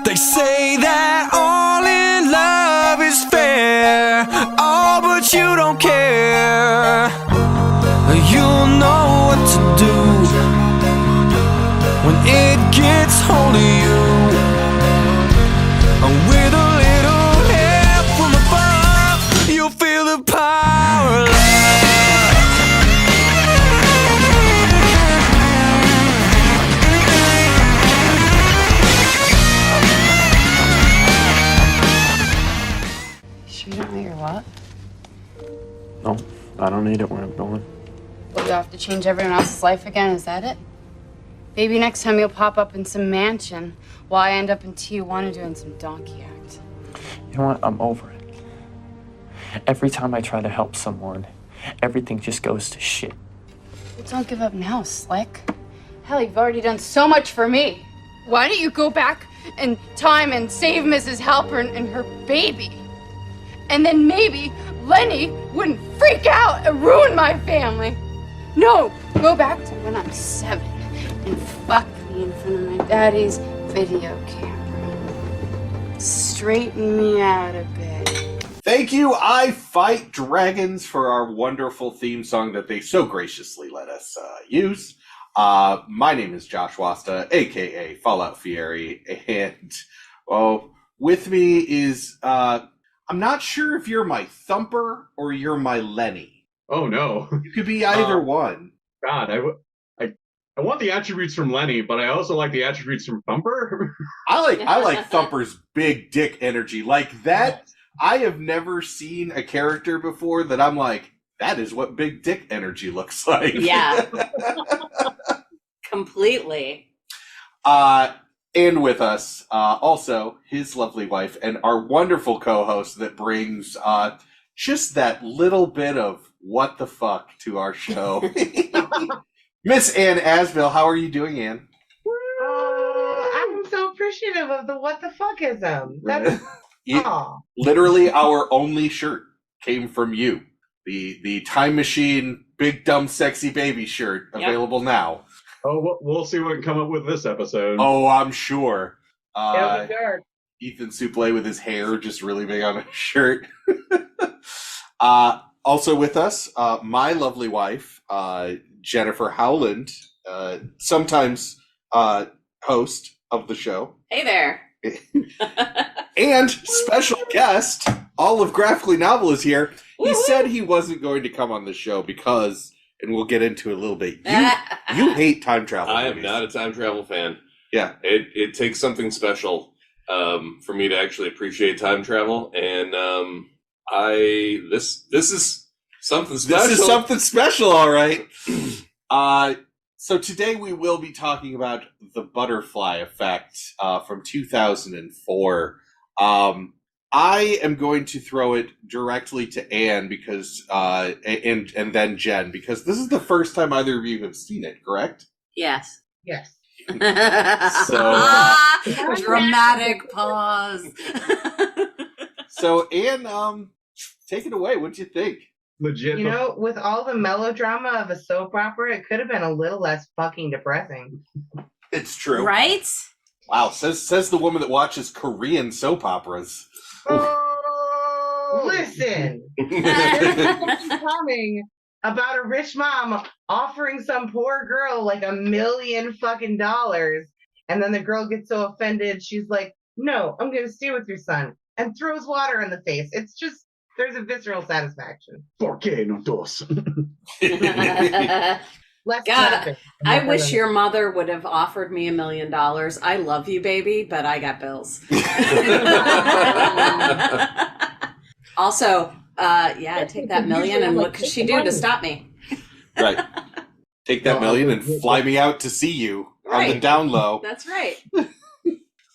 They say that all in love is fair, oh, but you don't care. You'll know what to do when it gets hold of you. With a little help from above, you'll feel the power of love. Sure you don't know your what? No, I don't need it where I'm going. Well, you have to change everyone else's life again, is that it? Maybe next time you'll pop up in some mansion while I end up in Tijuana doing some donkey act. You know what? I'm over it. Every time I try to help someone, everything just goes to shit. Well, don't give up now, Slick. Hell, you've already done so much for me. Why don't you go back in time and save Mrs. Halpern and her baby? And then maybe Lenny wouldn't freak out and ruin my family. No, go back to when I'm 7 and fuck me in front of my daddy's video camera. Straighten me out a bit. Thank you, I Fight Dragons, for our wonderful theme song that they so graciously let us use. My name is Josh Wasta, a.k.a. Fallout Fieri, and, with me is, I'm not sure if you're my Thumper or you're my Lenny. Oh, no. You could be either one. God, I want the attributes from Lenny, but I also like the attributes from Thumper. I like Thumper's big dick energy. Like that, I have never seen a character before that I'm like, that is what big dick energy looks like. Yeah. Completely. And with us, also, his lovely wife and our wonderful co-host that brings just that little bit of what the fuck to our show. Miss Ann Asbill, how are you doing, Ann? I'm so appreciative of the what the fuckism. That's literally our only shirt came from you. The Time Machine Big Dumb Sexy Baby shirt available now. Oh, we'll see what we can come up with this episode. Oh, I'm sure. It'll be good. Ethan Suplee with his hair just really big on his shirt. Also with us, my lovely wife, Jennifer Howland, sometimes host of the show. Hey there. And special guest, all of Graphically Novel is here. He said he wasn't going to come on the show because, and we'll get into it a little bit, you hate time travel I movies. am not a time travel fan. Yeah. It takes something special for me to actually appreciate time travel, and this is something special. This is something special, all right. So today we will be talking about The Butterfly Effect from 2004. I am going to throw it directly to Anne because, and then Jen, because this is the first time either of you have seen it, correct? Yes. Yes. So Dramatic pause. So Anne, take it away. What'd you think? Legit. You know, with all the melodrama of a soap opera, it could have been a little less fucking depressing. It's true. Right? Wow, says the woman that watches Korean soap operas. Listen, there's coming about a rich mom offering some poor girl like $1 million fucking dollars, and then the girl gets so offended, she's like, "No, I'm going to stay with your son," and throws water in the face. It's just, there's a visceral satisfaction. ¿Por qué no dos? Less God, traffic. I wish your mother would have offered me $1 million. I love you, baby, but I got bills. Also, I'd take that $1 million, and what could she do to stop me? Right. Take that $1 million and fly me out to see you on the down low. That's right.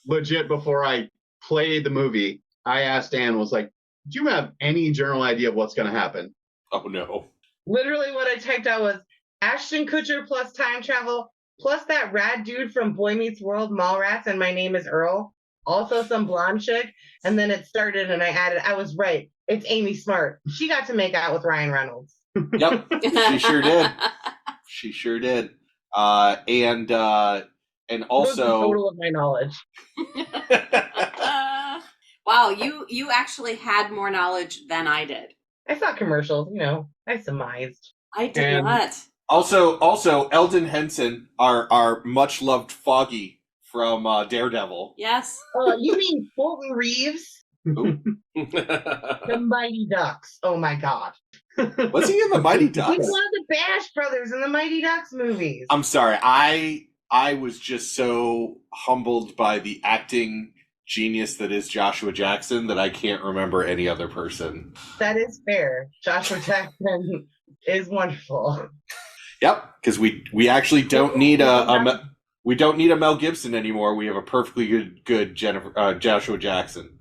Legit, before I played the movie, I asked Anne, was like, do you have any general idea of what's going to happen? Oh, no. Literally what I typed out was Ashton Kutcher plus time travel, plus that rad dude from Boy Meets World, Mallrats, and My Name is Earl. Also some blonde chick. And then it started and I added, I was right. It's Amy Smart. She got to make out with Ryan Reynolds. Yep, she sure did. She sure did. And That was the also, total of my knowledge. Wow, you actually had more knowledge than I did. I saw commercials, I surmised. I did And- not. Also, Eldon Henson, our much loved Foggy from Daredevil. Yes. You mean Fulton Reeves? The Mighty Ducks. Oh my God. Was he in the Mighty He's Ducks? one of the Bash brothers in the Mighty Ducks movies. I'm sorry, I was just so humbled by the acting genius that is Joshua Jackson that I can't remember any other person. That is fair. Joshua Jackson is wonderful. Yep, because we actually don't need we don't need a Mel Gibson anymore. We have a perfectly good Joshua Jackson.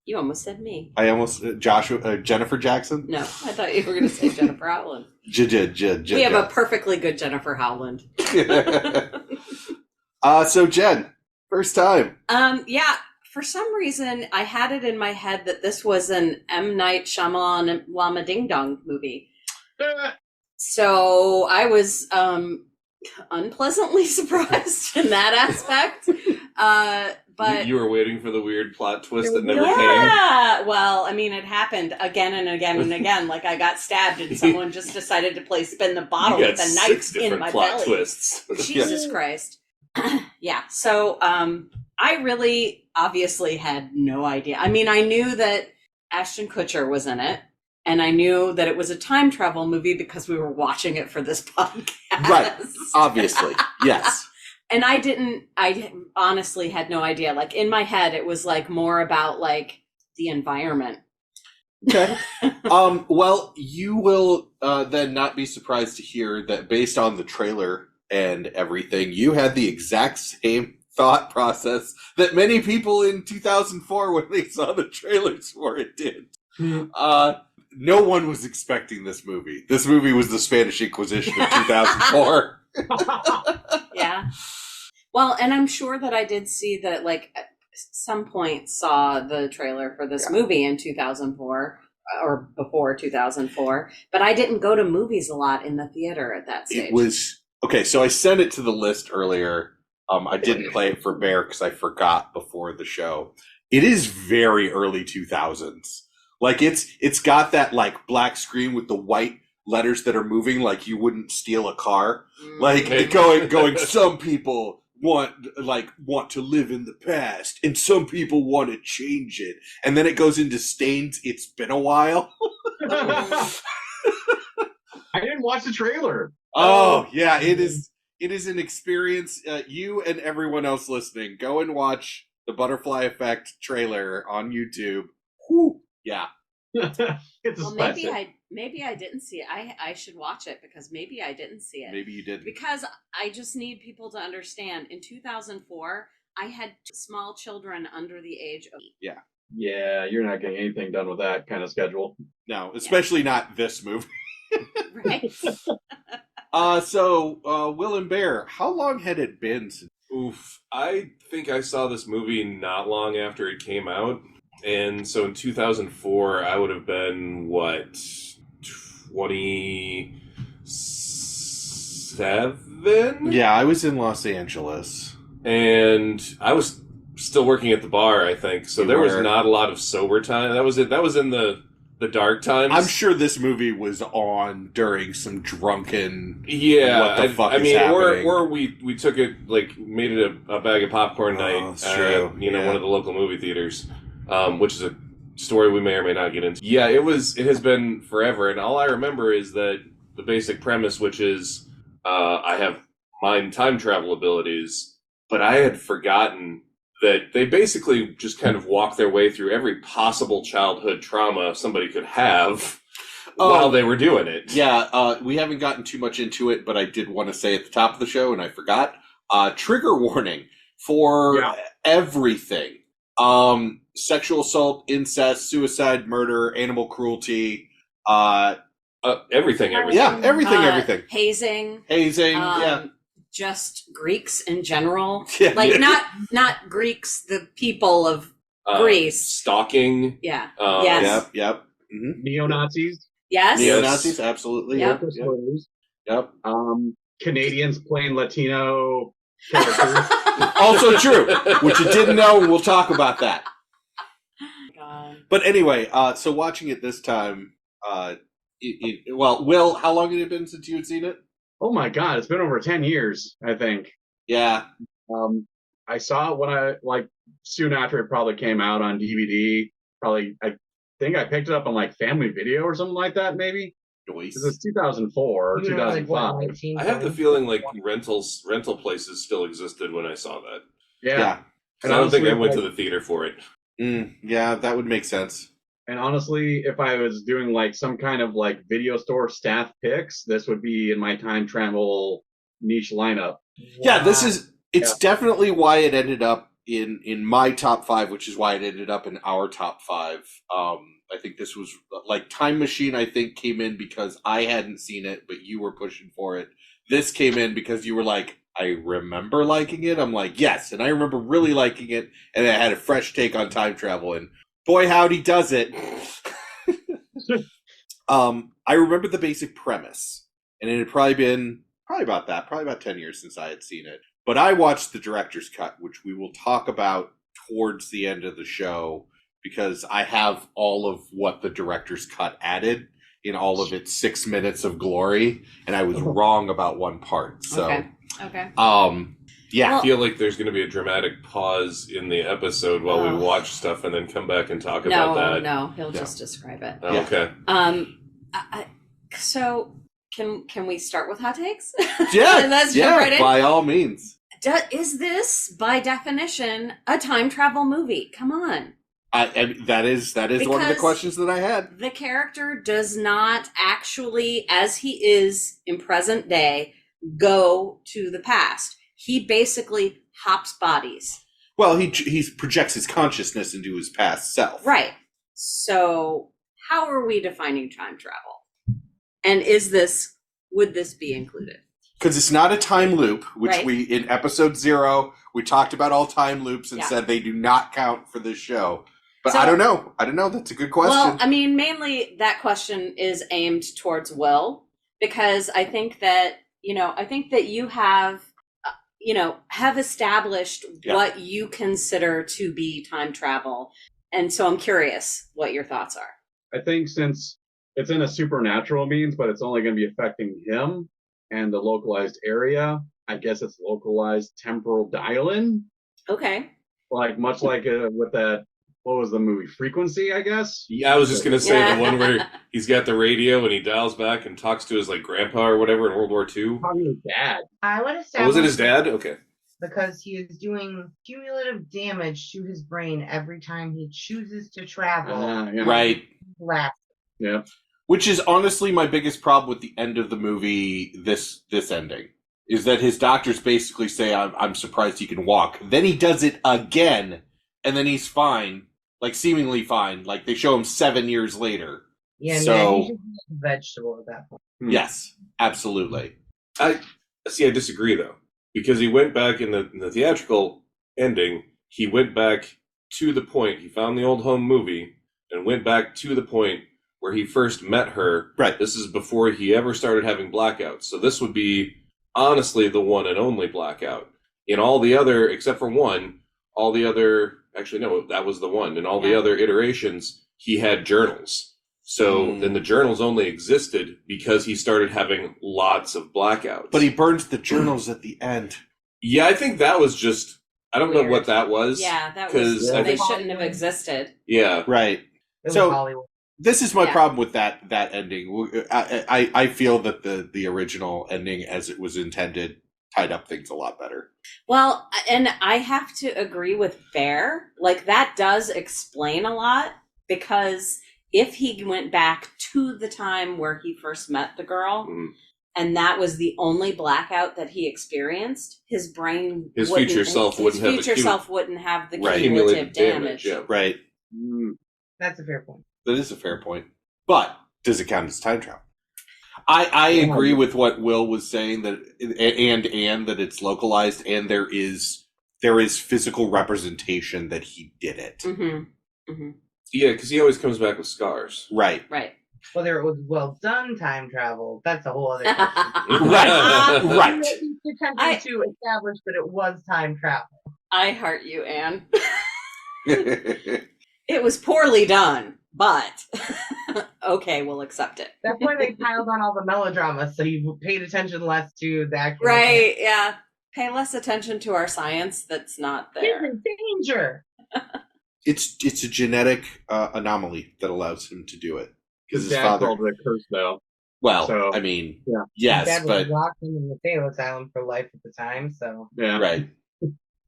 You almost said me. I almost Jennifer Jackson. No, I thought you were going to say Jennifer Howland. We have a perfectly good Jennifer Howland. So Jen, first time. Yeah. For some reason, I had it in my head that this was an M. Night Shyamalan Llama Ding Dong movie. So I was unpleasantly surprised in that aspect. But you were waiting for the weird plot twist that never came. yeah, well, I mean, it happened again and again and again. Like I got stabbed, and someone just decided to play spin the bottle You with got a 6 knife in different my plot belly. twists. Jesus Christ. Yeah. So I really obviously had no idea. I mean, I knew that Ashton Kutcher was in it, and I knew that it was a time travel movie because we were watching it for this podcast. Right. Obviously. Yes. And I honestly had no idea. Like in my head, it was like more about like the environment. Okay. Well, you will then not be surprised to hear that based on the trailer and everything, you had the exact same thought process that many people in 2004 when they saw the trailers for it did. No one was expecting this movie. This movie was the Spanish Inquisition of 2004. Yeah. Well, and I'm sure that I did see that, like, at some point saw the trailer for this movie in 2004 or before 2004, but I didn't go to movies a lot in the theater at that stage. It was okay. So I sent it to the list earlier. I didn't play it for Bear because I forgot before the show. It is very early 2000s. Like it's got that like black screen with the white letters that are moving like you wouldn't steal a car. Like going some people want to live in the past and some people want to change it. And then it goes into Stains, It's Been a While. I didn't watch the trailer. Oh, yeah, it is an experience. You and everyone else listening, go and watch the Butterfly Effect trailer on YouTube. Whew. Yeah. It's a Well, maybe I didn't see it. I should watch it because maybe I didn't see it. Maybe you didn't. Because I just need people to understand. In 2004, I had small children under the age of 8. Yeah, you're not getting anything done with that kind of schedule. No, especially not this movie. Right? So, Will and Bear, how long had it been since? Oof. I think I saw this movie not long after it came out. And so in 2004, I would have been, 27? Yeah, I was in Los Angeles. And I was still working at the bar, I think. So there was not a lot of sober time. That was it. That was in the dark times. I'm sure this movie was on during some drunken. Yeah, what the fuck is happening? or we took it made it a bag of popcorn night that's true. at one of the local movie theaters, which is a story we may or may not get into. Yeah, it has been forever, and all I remember is that the basic premise, which is I have mind time travel abilities, but I had forgotten that they basically just kind of walk their way through every possible childhood trauma somebody could have while they were doing it. Yeah, we haven't gotten too much into it, but I did want to say at the top of the show, and I forgot, trigger warning for everything. Sexual assault, incest, suicide, murder, animal cruelty, everything. Yeah, everything. Hazing. Yeah. Just Greeks in general. Yeah. Like not Greeks, the people of Greece. Stalking. Yeah. Yes. Yep. Mm-hmm. Neo-Nazis. Yes. Neo-Nazis, absolutely. Yep. Yep. Canadians playing Latino characters. Also true, which you didn't know, and we'll talk about that. God. But anyway, so watching it this time, well, Will, how long had it been since you had seen it? Oh my God, it's been over 10 years, I think. Yeah. I saw it when soon after it probably came out on DVD. I think I picked it up on like Family Video or something like that, maybe. Noise. This is 2004 or You were, like, 2005. what, 19, I have the 20? feeling like rental places still existed when I saw that. Yeah. 'Cause I don't think I honestly, went to the theater for it. Yeah, that would make sense. And honestly, if I was doing like some kind of like video store staff picks, this would be in my time travel niche lineup. Yeah, it's definitely why it ended up in my top 5, which is why it ended up in our top 5. I think this was like Time Machine, I think, came in because I hadn't seen it, but you were pushing for it. This came in because you were like, I remember liking it. I'm like, yes, and I remember really liking it, and it had a fresh take on time travel, and boy howdy does it. I remember the basic premise, and it had probably about 10 years since I had seen it. But I watched the director's cut, which we will talk about towards the end of the show, because I have all of what the director's cut added in all of its 6 minutes of glory, and I was wrong about one part. So, Okay. yeah. I feel like there's going to be a dramatic pause in the episode while we watch stuff and then come back and talk about that. No, he'll just describe it. Oh, okay. So can we start with hot takes? Yeah, Let's jump right in. By all means. Is this, by definition, a time travel movie? Come on. I that is one of the Because questions that I had. The character does not actually, as he is in present day, go to the past. He basically hops bodies. Well, he projects his consciousness into his past self. Right. So how are we defining time travel? And would this be included? Because it's not a time loop, which Right. we, in episode 0, we talked about all time loops and said they do not count for this show. But So- I don't know. That's a good question. Well, I mean, mainly that question is aimed towards Will, because I think that, you have, have established what you consider to be time travel. And so I'm curious what your thoughts are. I think since it's in a supernatural means, but it's only going to be affecting him and the localized area, I guess it's localized temporal dial-in. Okay. Like much like with that, what was the movie? Frequency, I guess? Yeah, I was just going to say the one where he's got the radio and he dials back and talks to his like grandpa or whatever in World War II. Probably his dad. I would establish. Oh, was it his dad? Okay. Because he is doing cumulative damage to his brain every time he chooses to travel. Yeah. Right. Last. Yeah. Which is honestly my biggest problem with the end of the movie, this ending, is that his doctors basically say, I'm surprised he can walk. Then he does it again, and then he's fine, like seemingly fine. Like they show him 7 years later. Yeah, So- he's just a vegetable at that point. Yes, absolutely. I disagree though, because he went back in the theatrical ending. He went back to the point. He found the old home movie and went back to the point where he first met her. Right. This is before he ever started having blackouts. So this would be honestly the one and only blackout. In all the other, except for one, all the other, actually no, that was the one. In all the other iterations, he had journals. So then the journals only existed because he started having lots of blackouts. But he burns the journals at the end. Yeah, I think that was just, I don't know Weird. what that was. Yeah, that 'Cause was, I they think- shouldn't have existed. Yeah. Right. It was So- Hollywood. This is my Yeah. problem with that ending. I feel that the original ending, as it was intended, tied up things a lot better. Well, and I have to agree with Bear. Like, that does explain a lot, because if he went back to the time where he first met the girl, and that was the only blackout that he experienced, his brain His wouldn't- future self his wouldn't have the future self wouldn't have the Right. cumulative damage. Yeah. Right. That's a fair point. That is a fair point. But does it count as time travel? I agree with what Will was saying, that and that it's localized, and there is physical representation that he did it. Mm-hmm. Mm-hmm. Yeah, because he always comes back with scars. Right. Right. Whether it was well done time travel, that's a whole other question. Right. He's attempting to establish that it was time travel. I heart you, Anne. It was poorly done, but okay, we'll accept it. That's why they piled on all the melodrama, so you paid attention less to the actual. Right, yeah. Pay less attention to our science that's not He's there. in danger. It's a genetic anomaly that allows him to do it. His His dad father. called it a curse, though. Well, So, I mean, yeah. yes, His dad but was locked in the Mateo Asylum for life at the time, so. Yeah. right.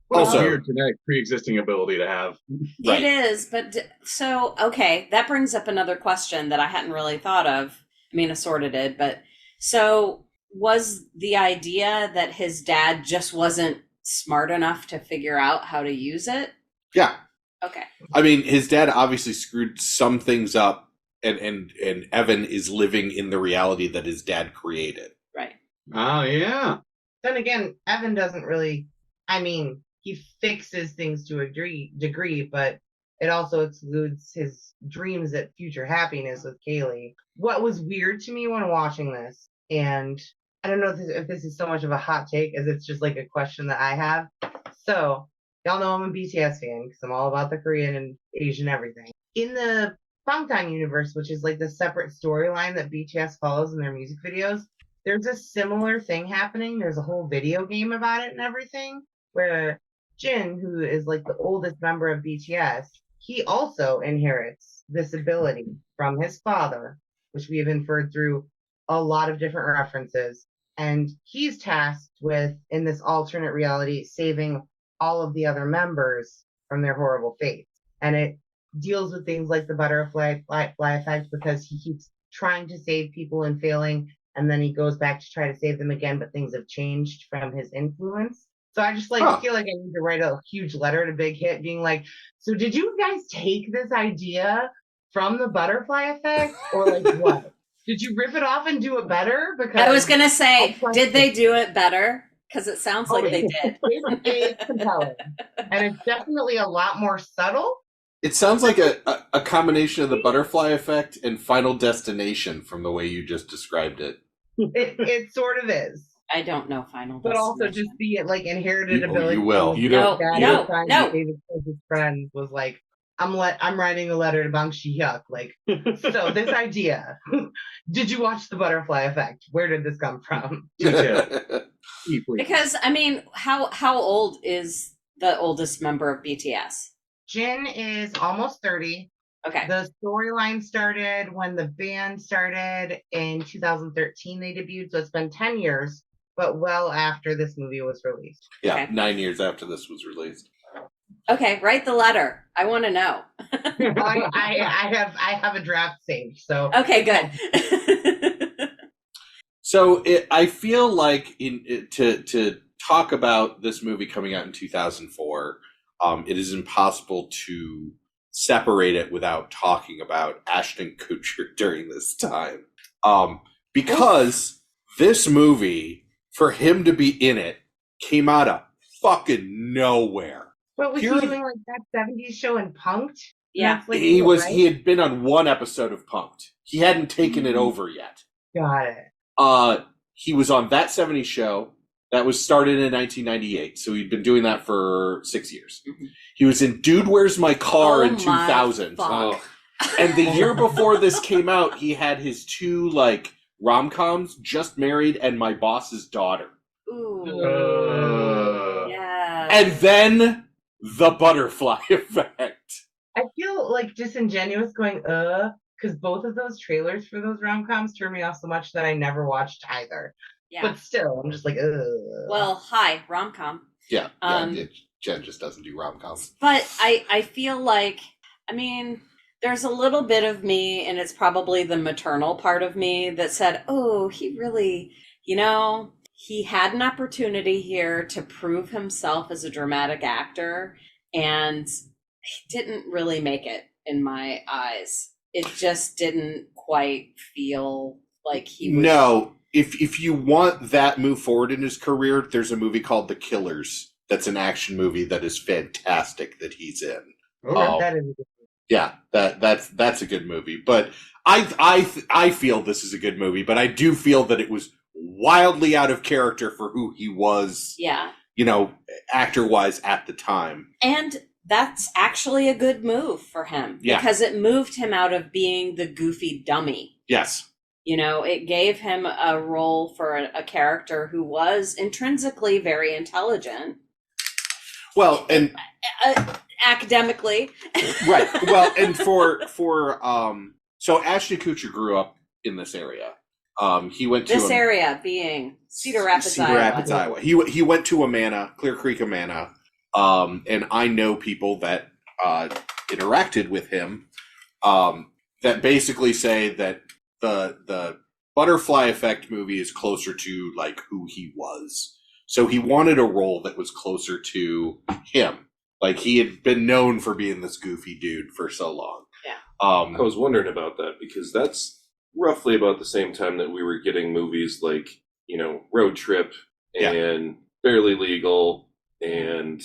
Well, Also- weird genetic pre-existing ability to have. Right. It is, but so, okay, that brings up another question that I hadn't really thought of. I mean, I sort of did, but so was the idea that his dad just wasn't smart enough to figure out how to use it? Yeah. Okay. I mean, his dad obviously screwed some things up, and Evan is living in the reality that his dad created. Right. Oh, yeah. Then again, Evan doesn't really, I mean, he fixes things to a degree, but it also excludes his dreams at future happiness with Kayleigh. What was weird to me when watching this, and I don't know if this is so much of a hot take as it's just like a question that I have. So, y'all know I'm a BTS fan because I'm all about the Korean and Asian everything. In the Bangtan universe, which is like the separate storyline that BTS follows in their music videos, there's a similar thing happening. There's a whole video game about it and everything, where Jin, who is like the oldest member of BTS, he also inherits this ability from his father, which we have inferred through a lot of different references. And he's tasked with, in this alternate reality, saving all of the other members from their horrible fates. And it deals with things like the butterfly fly effect, because he keeps trying to save people and failing, and then he goes back to try to save them again, but things have changed from his influence. So I just feel like I need to write a huge letter to Big Hit being like, so did you guys take this idea from the butterfly effect, or like what? Did you rip it off and do it better? Because I was going to say, did they do it better? Because it sounds like they did. It's compelling. And it's definitely a lot more subtle. It sounds like a combination of the butterfly effect and Final Destination from the way you just described it. It sort of is. I don't know Final But also just the like inherited ability. You will. You don't. No. David his friend was like, I'm writing a letter to Bang Shi-hyuk. Like, so this idea. Did you watch the butterfly effect? Where did this come from? Because I mean, how old is the oldest member of BTS? Jin is almost 30. Okay. The storyline started when the band started in 2013. They debuted, so it's been 10 years, but well after this movie was released. Yeah, Okay. 9 years after this was released. Okay, write the letter. I want to know. I have a draft saved, so Okay, good. So I feel like to talk about this movie coming out in 2004, it is impossible to separate it without talking about Ashton Kutcher during this time. Because this movie, for him to be in it, came out of fucking nowhere. But was he doing like that 70s show in Punk'd? Yeah. That's, like, He cool, was. right? He had been on one episode of Punk'd. He hadn't taken it over yet. Got it. He was on That 70s Show that was started in 1998, so he'd been doing that for 6 years. Mhm. He was in Dude, Where's My Car in Oh 2000. my fuck. And the year before this came out, he had his two like rom-coms, Just Married and My Boss's Daughter. Ooh. Yeah. And then The Butterfly Effect. I feel like disingenuous going, because both of those trailers for those rom-coms turned me off so much that I never watched either. Yeah. But still, I'm just like, Well, hi, rom-com. Yeah, Um, Jen just doesn't do rom-coms. But I feel like, I mean, there's a little bit of me, and it's probably the maternal part of me that said, oh, he really, he had an opportunity here to prove himself as a dramatic actor, and he didn't really make it in my eyes. It just didn't quite feel like he was. No, if you want that move forward in his career, there's a movie called The Killers. That's an action movie that is fantastic that he's in. Okay. that is Yeah, that's a good movie. But I feel this is a good movie, but I do feel that it was wildly out of character for who he was. Yeah. Actor-wise at the time. And that's actually a good move for him. Yeah. Because it moved him out of being the goofy dummy. Yes. It gave him a role for a character who was intrinsically very intelligent. Well, and academically. Right. Well, and so Ashton Kutcher grew up in this area. He went to this area being Cedar Rapids, Iowa. He went to Amana, Clear Creek, Amana, and I know people that interacted with him that basically say that the Butterfly Effect movie is closer to like who he was. So he wanted a role that was closer to him. Like he had been known for being this goofy dude for so long. Yeah. I was wondering about that because that's roughly about the same time that we were getting movies like, Road Trip and Barely Legal and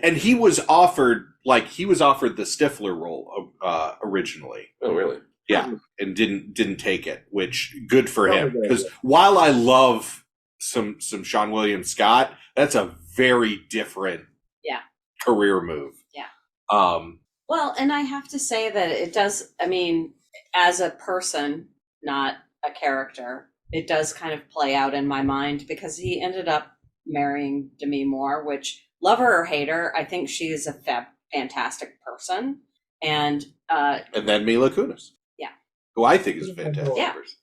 he was offered the Stifler role originally. Oh, really? Yeah, and didn't take it, which good for him because while I love some Sean William Scott, that's a very different career move. Yeah. Well, and I have to say that it does. I mean, as a person, not a character, it does kind of play out in my mind because he ended up marrying Demi Moore, which, love her or hate her, I think she is a fantastic person. And then Mila Kunis. Yeah. Who I think is a fantastic person.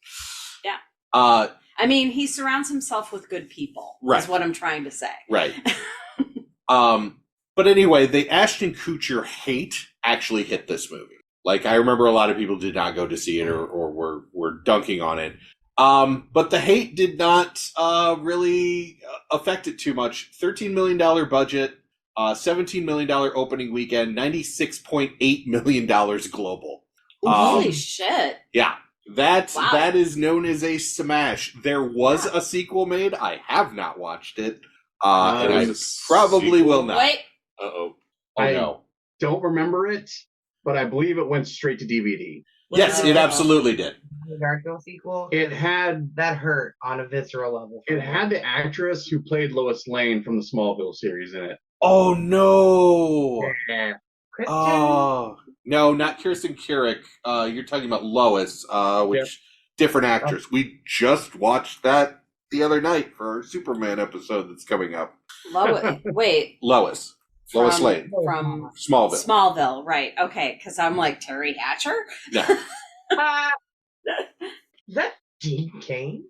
Yeah. I mean, he surrounds himself with good people, right. is what I'm trying to say. Right. But anyway, the Ashton Kutcher hate actually hit this movie. Like, I remember a lot of people did not go to see it or were dunking on it. But the hate did not really affect it too much. $13 million budget, $17 million opening weekend, $96.8 million global. Holy shit. Yeah. That is known as a smash. There was a sequel made. I have not watched it. And I probably will not. Wait. Uh-oh. I no. don't remember it, but I believe it went straight to DVD. Yes, it absolutely did. The Garfield sequel. It had that hurt on a visceral level. It had the actress who played Lois Lane from the Smallville series in it. Oh no! Yeah. Kristen? Oh no, not Kirsten Curick. You're talking about Lois, which different actress. We just watched that the other night for our Superman episode that's coming up. Wait. Lois Lane from Smallville. Smallville, right? Okay, because I'm like Terry Hatcher. Yeah. Is that Dean Cain?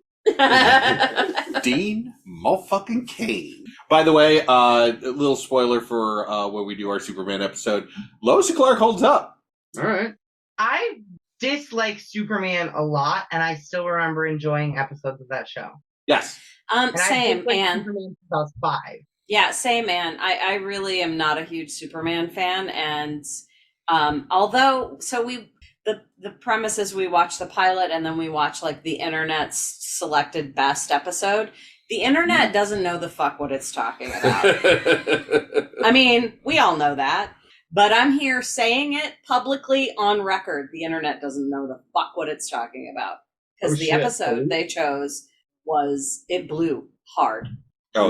Dean motherfucking Cain. By the way, a little spoiler for when we do our Superman episode. Lois and Clark holds up. All right. I dislike Superman a lot, and I still remember enjoying episodes of that show. Yes. Same, man. Superman since I was 5. Yeah, same, man. I really am not a huge Superman fan, and although the premise is we watch the pilot and then we watch like the internet's selected best episode. The internet doesn't know the fuck what it's talking about. I mean, we all know that, but I'm here saying it publicly on record. The internet doesn't know the fuck what it's talking about because the episode they chose it blew hard. Oh,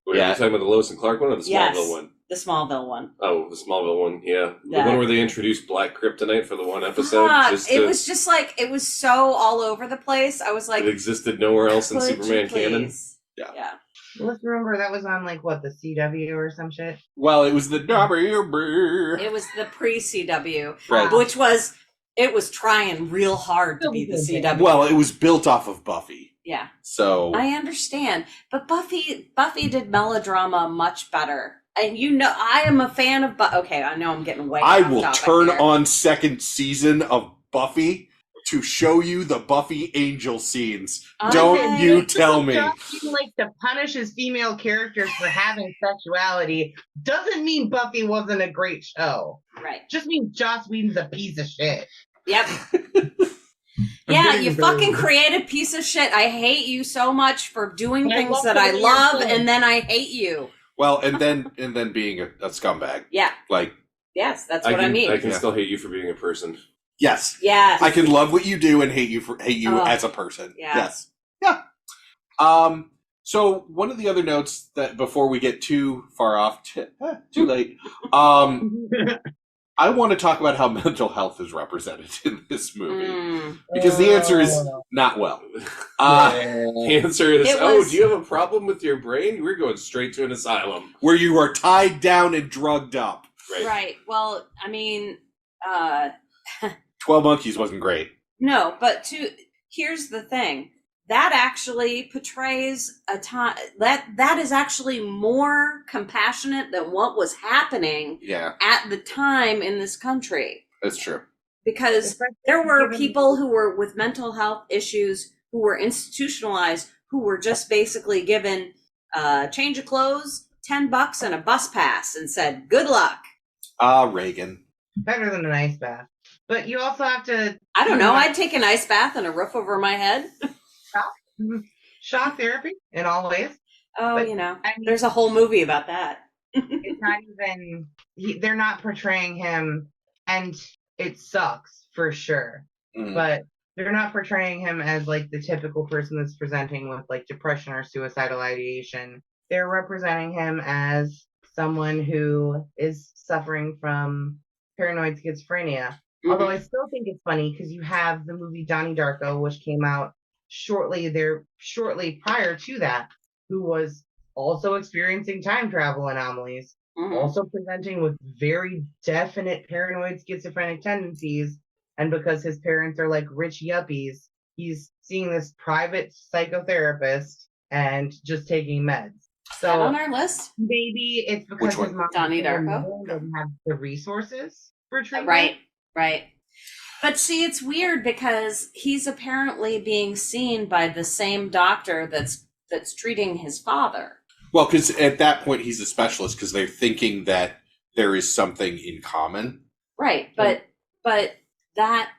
Wait, are you talking about the Lois and Clark one or the Smallville one? The Smallville one. Oh, the Smallville one, yeah. The one where they introduced Black Kryptonite for the one episode. It was just like, it was so all over the place. I was like... It existed nowhere else in Superman canon. Yeah. Let's remember that was on like, what, the CW or some shit? Well, it was the It was the pre-CW, right. which was... It was trying real hard to be the CW. Well, it was built off of Buffy. Yeah. So... I understand. But Buffy did melodrama much better. And I am a fan of okay, I know I'm getting way I off will topic turn here. on second season of Buffy to show you the Buffy angel scenes. Don't you tell me. He likes to punish his female characters for having sexuality doesn't mean Buffy wasn't a great show. Right. Just means Joss Whedon's a piece of shit. Yep. Yeah, you fucking creative piece of shit. I hate you so much for doing things that I love, and then I hate you. Well, and then being a scumbag. Yeah. Like, Yes, that's what I mean. I can still hate you for being a person. Yes. Yes. I can love what you do and hate you as a person. Yeah. Yes. Yeah. So one of the other notes that before we get too far off, too late, I want to talk about how mental health is represented in this movie because the answer is not well. The answer is, do you have a problem with your brain? We're going straight to an asylum where you are tied down and drugged up. Right. Well, I mean, 12 Monkeys wasn't great. No, but here's the thing. That actually portrays a time that is actually more compassionate than what was happening at the time in this country. That's true. Because there were people who were with mental health issues who were institutionalized, who were just basically given change of clothes, $10 and a bus pass and said, good luck. Reagan. Better than an ice bath. But you also have to... I don't know. I'd take an ice bath and a roof over my head. Shock therapy in all ways. Oh, but, there's a whole movie about that. It's not even... they're not portraying him, and it sucks, for sure. But they're not portraying him as, like, the typical person that's presenting with, like, depression or suicidal ideation. They're representing him as someone who is suffering from paranoid schizophrenia. Although I still think it's funny because you have the movie Donnie Darko, which came out shortly prior to that, who was also experiencing time travel anomalies, also presenting with very definite paranoid schizophrenic tendencies. And because his parents are like rich yuppies, he's seeing this private psychotherapist and just taking meds. So that on our list? Maybe it's because his mom Donnie Darko doesn't have the resources for treatment. Right. But see, it's weird because he's apparently being seen by the same doctor that's treating his father. Well, because at that point he's a specialist because they're thinking that there is something in common. Right, but that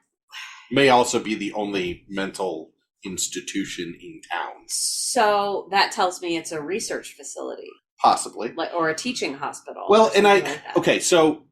may also be the only mental institution in town. So that tells me it's a research facility. Possibly. Or a teaching hospital. Well, and okay, so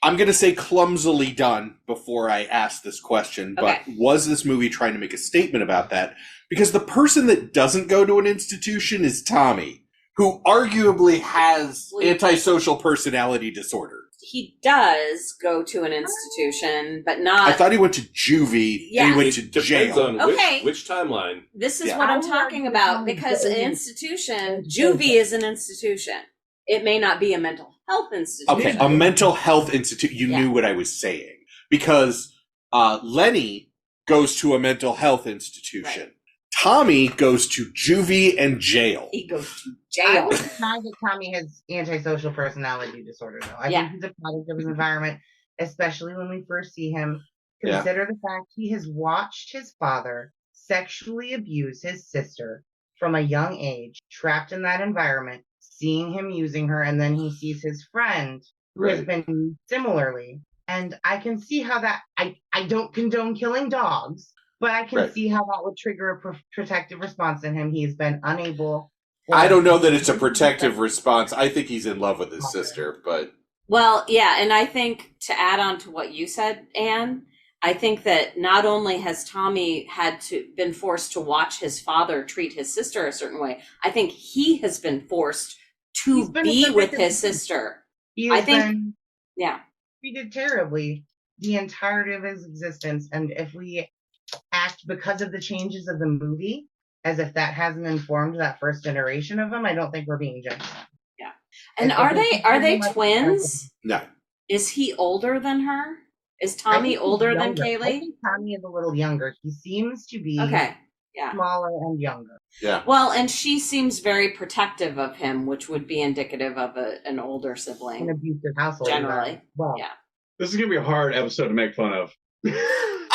I'm going to say clumsily done before I ask this question, but was this movie trying to make a statement about that? Because the person that doesn't go to an institution is Tommy, who arguably has antisocial personality disorder. He does go to an institution, but not... I thought he went to juvie and he went to jail. Depends on which timeline. This is what I'm talking about, because an institution, juvie is an institution. It may not be a mental health institution. Okay, a mental health institute. You knew what I was saying. Because Lenny goes to a mental health institution. Right. Tommy goes to juvie and jail. He goes to jail. It's not that Tommy has antisocial personality disorder, though. I think he's a product of his environment, especially when we first see him. Consider the fact he has watched his father sexually abuse his sister from a young age, trapped in that environment, seeing him using her, and then he sees his friend who has been used similarly. And I can see how that, I don't condone killing dogs, but I can see how that would trigger a protective response in him. He's been unable. I don't know that it's a protective response. I think he's in love with his sister, but... Well, yeah, and I think to add on to what you said, Anne, I think that not only has Tommy been forced to watch his father treat his sister a certain way, I think he has been forced to be with his sister. Been treated terribly the entirety of his existence, and if we act because of the changes of the movie as if that hasn't informed that first generation of him, I don't think we're being genuine. Yeah. And are they twins? No. Is he older than her? Is Tommy older than Kayleigh? I think Tommy is a little younger. He seems to be smaller and younger. Yeah. Well, and she sees very protective of him, which would be indicative of an older sibling. An abusive household. Generally. Well, this is going to be a hard episode to make fun of.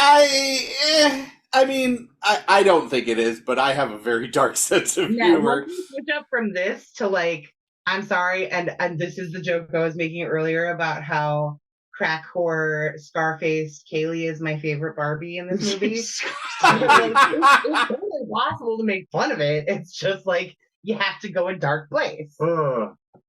I mean, I don't think it is, but I have a very dark sense of humor. Let's switch up from this to I'm sorry, and this is the joke I was making earlier about how crack whore Scarface Kayleigh is my favorite Barbie in this movie. It's totally possible to make fun of it. It's just you have to go a dark place.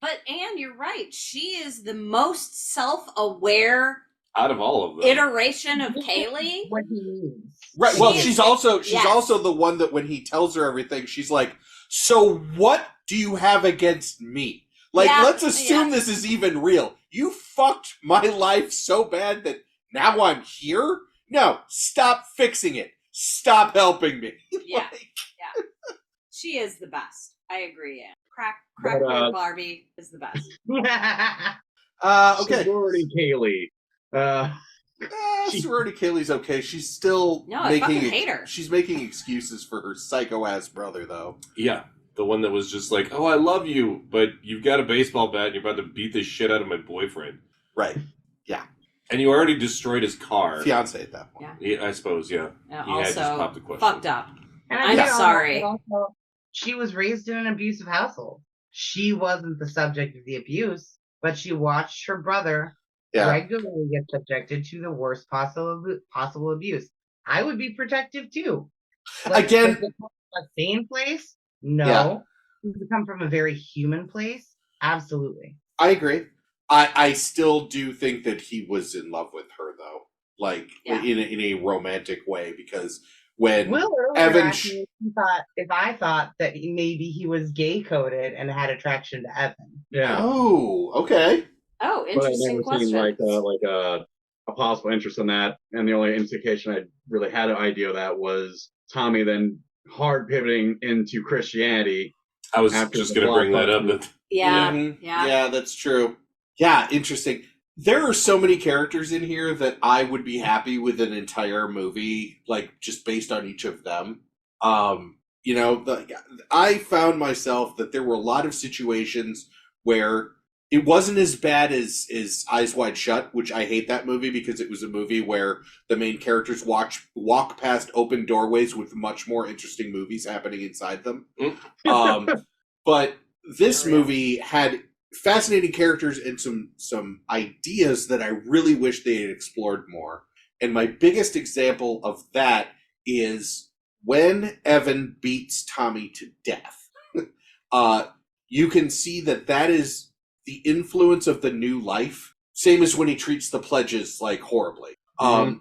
But Anne, you're right. She is the most self-aware Out of all of them. iteration of Kayleigh. What he needs. Right. Well, She is- she's also yes. the one that when he tells her everything, she's like, "So what do you have against me? Like, Yeah, let's assume yeah. this is even real. You fucked my life so bad that now I'm here? No, stop fixing it. Stop helping me." Yeah. Like, She is the best. I agree, Anne. Crack But, Barbie is the best. okay. Sorority Kayleigh. Sorority Kayleigh's okay. She's still No, I fucking hate her. She's making excuses for her psycho ass brother, though. Yeah. The one that was just like, oh, I love you, but you've got a baseball bat and you're about to beat the shit out of my boyfriend. Right. And you already destroyed his car. Fiance at that point. Yeah, I suppose, yeah. And He had just also, popped the question. fucked up. And I'm think sorry. Also, she was raised in an abusive household. She wasn't the subject of the abuse, but she watched her brother Yeah. regularly get subjected to the worst possible abuse. I would be protective too. Again- does it come from a sane place? No. Yeah. Does it come from a very human place? Absolutely. I agree. I still do think that he was in love with her, though. Like, Yeah. in a romantic way, because when Will earlier Evan asked me if I thought that maybe he was gay coded and had attraction to Evan. Yeah. Oh, okay. Oh, But I've interesting never question. seen a possible interest in that, and the only indication I really had an idea of that was Tommy then hard pivoting into Christianity. I was After just the going to bring that up. blockbuster. That Yeah, Mhm. yeah. Yeah, that's true. Yeah, interesting. There are so many characters in here that I would be happy with an entire movie, like, just based on each of them. I found myself that there were a lot of situations where it wasn't as bad as Eyes Wide Shut, which I hate that movie because it was a movie where the main characters walk past open doorways with much more interesting movies happening inside them. But this movie had fascinating characters and some ideas that I really wish they had explored more. And my biggest example of that is when Evan beats Tommy to death. You can see that is the influence of the new life. Same as when he treats the pledges like horribly.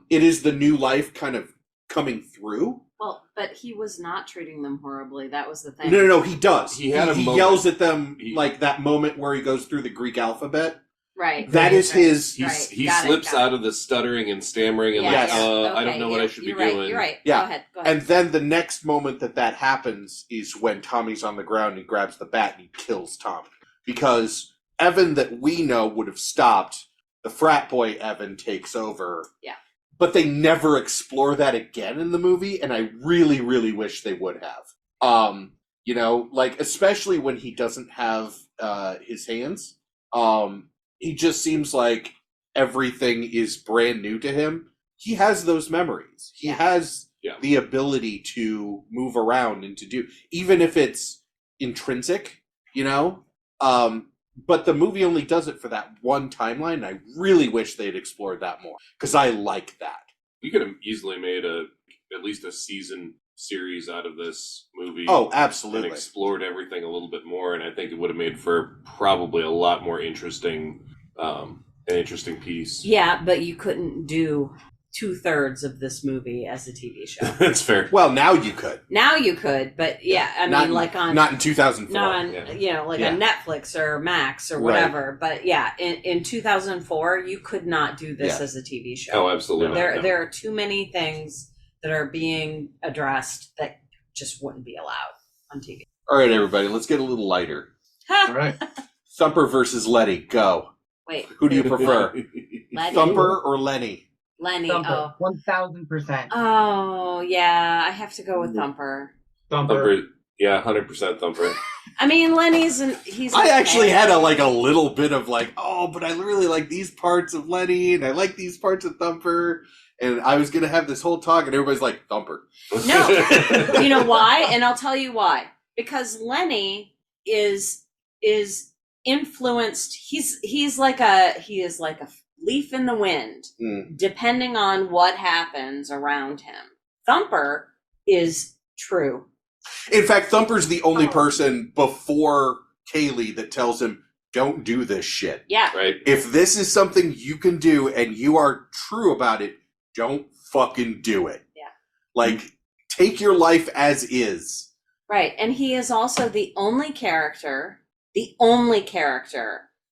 It is the new life kind of coming through. Well, but he was not treating them horribly. That was the thing. No, he does. He had a he moment. yells at them like that moment where he goes through the Greek alphabet. Right. That is his. he Got it, slips got it. out of the stuttering and stammering and Yes. I don't know what I should be you're right, doing. You're right. Yeah. Go ahead. Go ahead. And then the next moment that happens is when Tommy's on the ground and grabs the bat and he kills Tommy. Because Evan that we know would have stopped, the frat boy Evan takes over. Yeah. But they never explore that again in the movie, and I really, really wish they would have. Especially when he doesn't have his hands. He just seems like everything is brand new to him. He has those memories. He has the ability to move around and to do, even if it's intrinsic, but the movie only does it for that one timeline, and I really wish they'd explored that more, because I like that. You could have easily made at least a season series out of this movie. Oh, And absolutely. explored everything a little bit more, and I think it would have made for probably a lot more interesting, an interesting piece. Yeah, but you couldn't do 2/3 of this movie as a TV show. That's fair. Well, now you could. Now you could, but yeah, I Not mean, like on not in 2004. not on Yeah. on Netflix or Max or Right. whatever. But yeah, in 2004, you could not do this Yeah. as a TV show. Oh, absolutely. No. There are too many things that are being addressed that just wouldn't be allowed on TV. All right, everybody, let's get a little lighter. All right. Thumper versus Letty, go. Wait, Who do you prefer? Lenny? Thumper or Lenny? Lenny. Thumper, 1000%. Oh, yeah, I have to go with Thumper. Thumper. Thumper, yeah, 100% Thumper. I mean, he's. I actually okay. had a little bit of but I really like these parts of Lenny, and I like these parts of Thumper, and I was gonna have this whole talk, and everybody's like, Thumper. No, you know why? And I'll tell you why. Because Lenny is influenced. He is like a leaf in the wind, depending on what happens around him. Thumper is true. In fact, Thumper's the only person before Kayleigh that tells him, don't do this shit. Yeah. Right. If this is something you can do and you are true about it, don't fucking do it. Yeah. Like, take your life as is. Right. And he is also the only character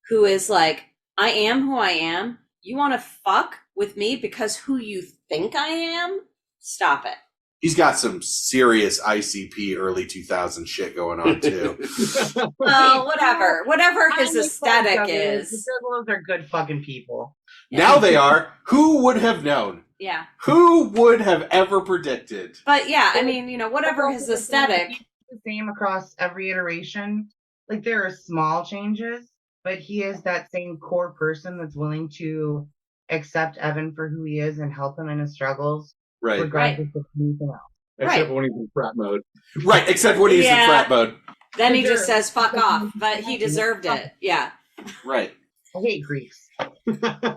who is like, I am who I am. You want to fuck with me because who you think I am? Stop it. He's got some serious ICP early 2000 shit going on, too. Well, whatever. Whatever his I aesthetic make fun of it. is. The Goodwills are good fucking people. Now they are. Who would have known? Yeah. Who would have ever predicted? But yeah, I mean, whatever his aesthetic. He's the same across every iteration. Like, there are small changes, but he is that same core person that's willing to accept Evan for who he is and help him in his struggles, Right. regardless of anything else. Except when he's in frat mode. Right, except when he's in frat mode. Then he just says, fuck off. But he deserved it. Yeah. Right. I hate Greeks.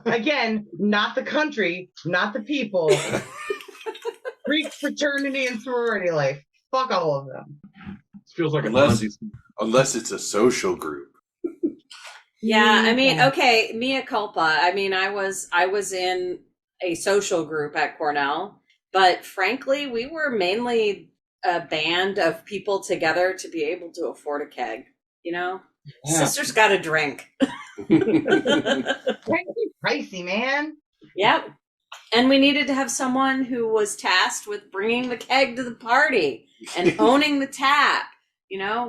Again, not the country, not the people. Greek fraternity and sorority life. Fuck all of them. This feels like Unless it's a social group. Yeah, I mean, okay, mea culpa. I mean, I was in a social group at Cornell, but frankly, we were mainly a band of people together to be able to afford a keg, Yeah. Sisters got a drink. Pricey, man. Yep. And we needed to have someone who was tasked with bringing the keg to the party and owning the tap.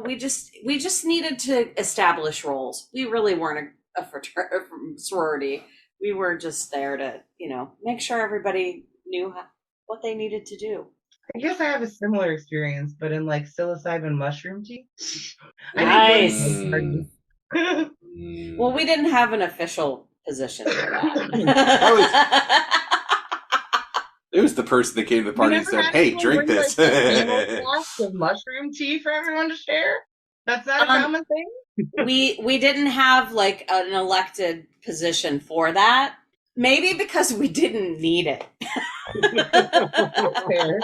We just needed to establish roles. We really weren't a sorority. We were just there to, make sure everybody knew what they needed to do. I guess I have a similar experience, but in like psilocybin mushroom tea. Nice. Mm. Well, we didn't have an official position for that. It was the person that came to the party and said, "Hey, drink this." Glass of mushroom tea for everyone to share. That's not a common thing. We didn't have like an elected position for that. Maybe because we didn't need it. Fair.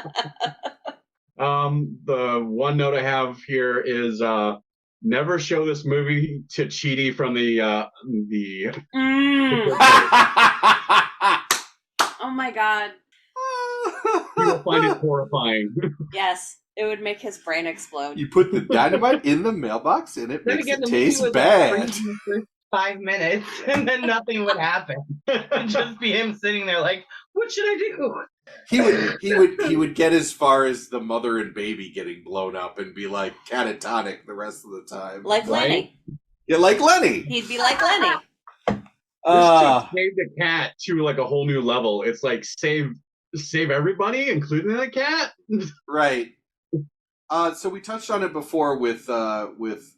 The one note I have here is never show this movie to Chidi from the Oh my god. He will find it horrifying. Yes, it would make his brain explode. You put the dynamite in the mailbox and it Then makes again, it the movie taste was bad. like the first 5 minutes, and then nothing would happen. It'd just be him sitting there like, "What should I do?" He would get as far as the mother and baby getting blown up and be like catatonic the rest of the time. Like Lenny. Yeah, like Lenny. He'd be like Lenny. This chick saved the cat to like a whole new level. It's like save everybody, including the cat. Right. So we touched on it before with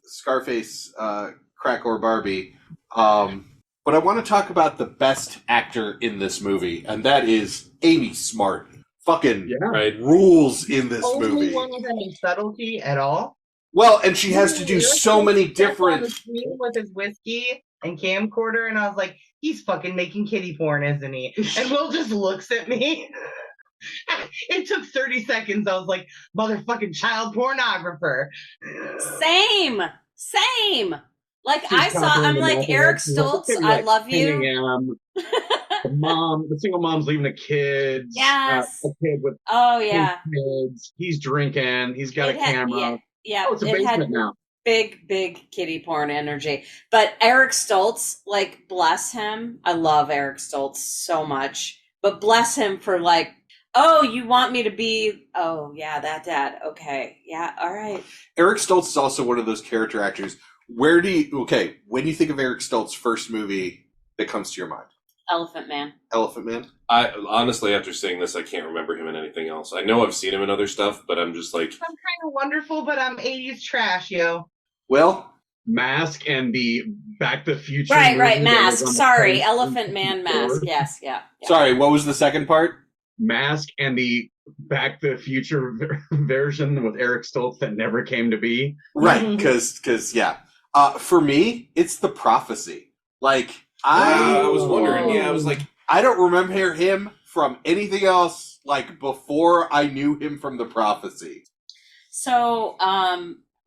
Scarface, Crack or Barbie. But I want to talk about the best actor in this movie, and that is Amy Smart. Fucking rules in this Only movie. one with any subtlety at all. Well, and she has to do so many different. On the screen with his whiskey and camcorder, and I was like, "He's fucking making kitty porn, isn't he?" And Will just looks at me. It took 30 seconds. I was like, "Motherfucking child pornographer." Same. Like I'm like Eric Stoltz. I love you. The single mom's leaving the kids. Yes. A kid with kids. He's drinking. He's got a camera. Yeah. Oh, it's a basement now. Big kitty porn energy. But Eric Stoltz, like, bless him. I love Eric Stoltz so much. But bless him for like, oh, you want me to be, oh yeah, that dad. Okay. Yeah, all right. Eric Stoltz is also one of those character actors. When you think of Eric Stoltz's first movie that comes to your mind? Elephant Man. Elephant Man? I honestly, after seeing this, I can't remember him in anything else. I know I've seen him in other stuff, but I'm just like... I'm kind of wonderful, but I'm 80s trash, yo. Well... Mask and the Back to the Future. Right, Mask. Sorry, Elephant Man Mask. Yes, yeah. Sorry, what was the second part? Mask and the Back to the Future version with Eric Stoltz that never came to be. Right, because yeah. For me, it's The Prophecy. Like, I was wondering, I was like... I don't remember him from anything else, like, before I knew him from The Prophecy. So,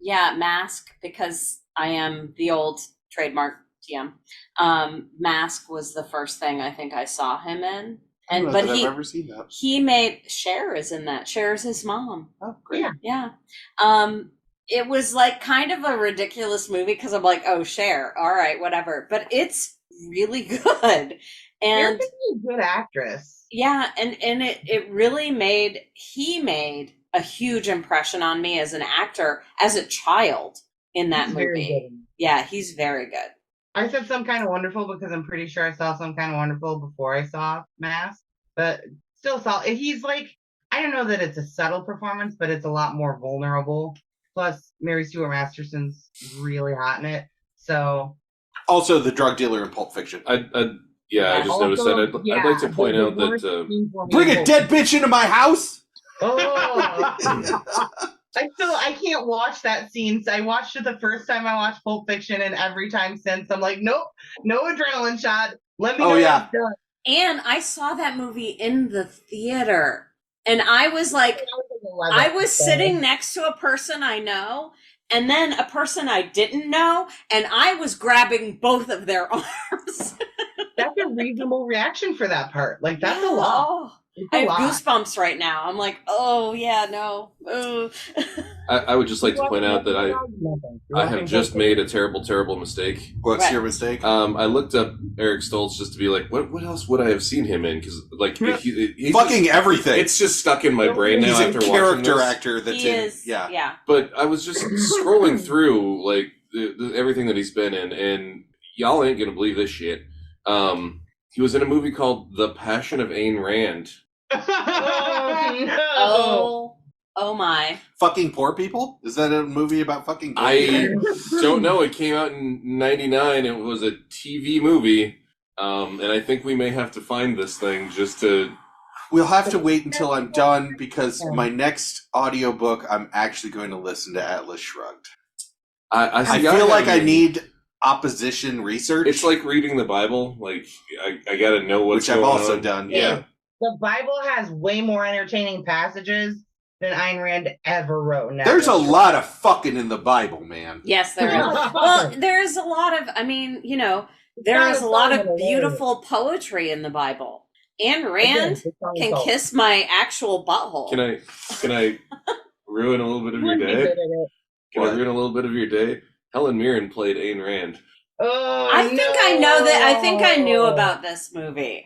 Mask, because I am the old trademark TM. Mask was the first thing I think I saw him in. I don't And know but that I've ever seen that. he made Cher is in that. Cher's his mom. Oh, great. Yeah. Yeah. It was like kind of a ridiculous movie because I'm like, oh, Cher, all right, whatever. But it's really good. And Cher's a good actress. yeah, and it really made a huge impression on me as an actor, as a child in that He's very movie. good. Yeah, he's very good. I said Some Kind of Wonderful because I'm pretty sure I saw Some Kind of Wonderful before I saw Mask, but still saw. He's like, I don't know that it's a subtle performance, but it's a lot more vulnerable. Plus, Mary Stuart Masterson's really hot in it. So Also, the drug dealer in Pulp Fiction. I just noticed that. I'd like to point out that Bring a dead bitch into my house. Oh. I can't watch that scene. I watched it the first time I watched Pulp Fiction, and every time since I'm like, nope, no adrenaline shot. Let me know it's done. And I saw that movie in the theater, and I was like, I was sitting next to a person I know, and then a person I didn't know, and I was grabbing both of their arms. That's a reasonable reaction for that part. Like, that's a lot. Oh, I have goosebumps right now. I'm like, oh yeah, no. Oh. I would just like to point out that I have just made a terrible mistake. What's your mistake? I looked up Eric Stoltz just to be like, what else would I have seen him in? Because like he's fucking just, everything. It's just stuck in my brain now. He's after a watching character this. actor that's He in. is, Yeah. yeah. But I was just scrolling through like everything that he's been in, and y'all ain't gonna believe this shit. He was in a movie called The Passion of Ayn Rand. Oh my. Fucking poor people? Is that a movie about fucking poor I people? don't know. It came out in '99. It was a TV movie, and I think we may have to find this thing just to. We'll have to wait until I'm done because my next audiobook I'm actually going to listen to Atlas Shrugged. I feel like I need opposition research. It's like reading the Bible. Like I got to know what's which I've going also on. done. Yeah. The Bible has way more entertaining passages than Ayn Rand ever wrote. In There's a lot of fucking in the Bible, man. Yes, there is. Well, there's a lot of. I mean, you know, there is a lot of beautiful poetry in the Bible. Ayn Rand can kiss my actual butthole. Can I ruin a little bit of your day? Can I ruin a little bit of your day? Helen Mirren played Ayn Rand. Oh, I think I know that. I think I knew about this movie.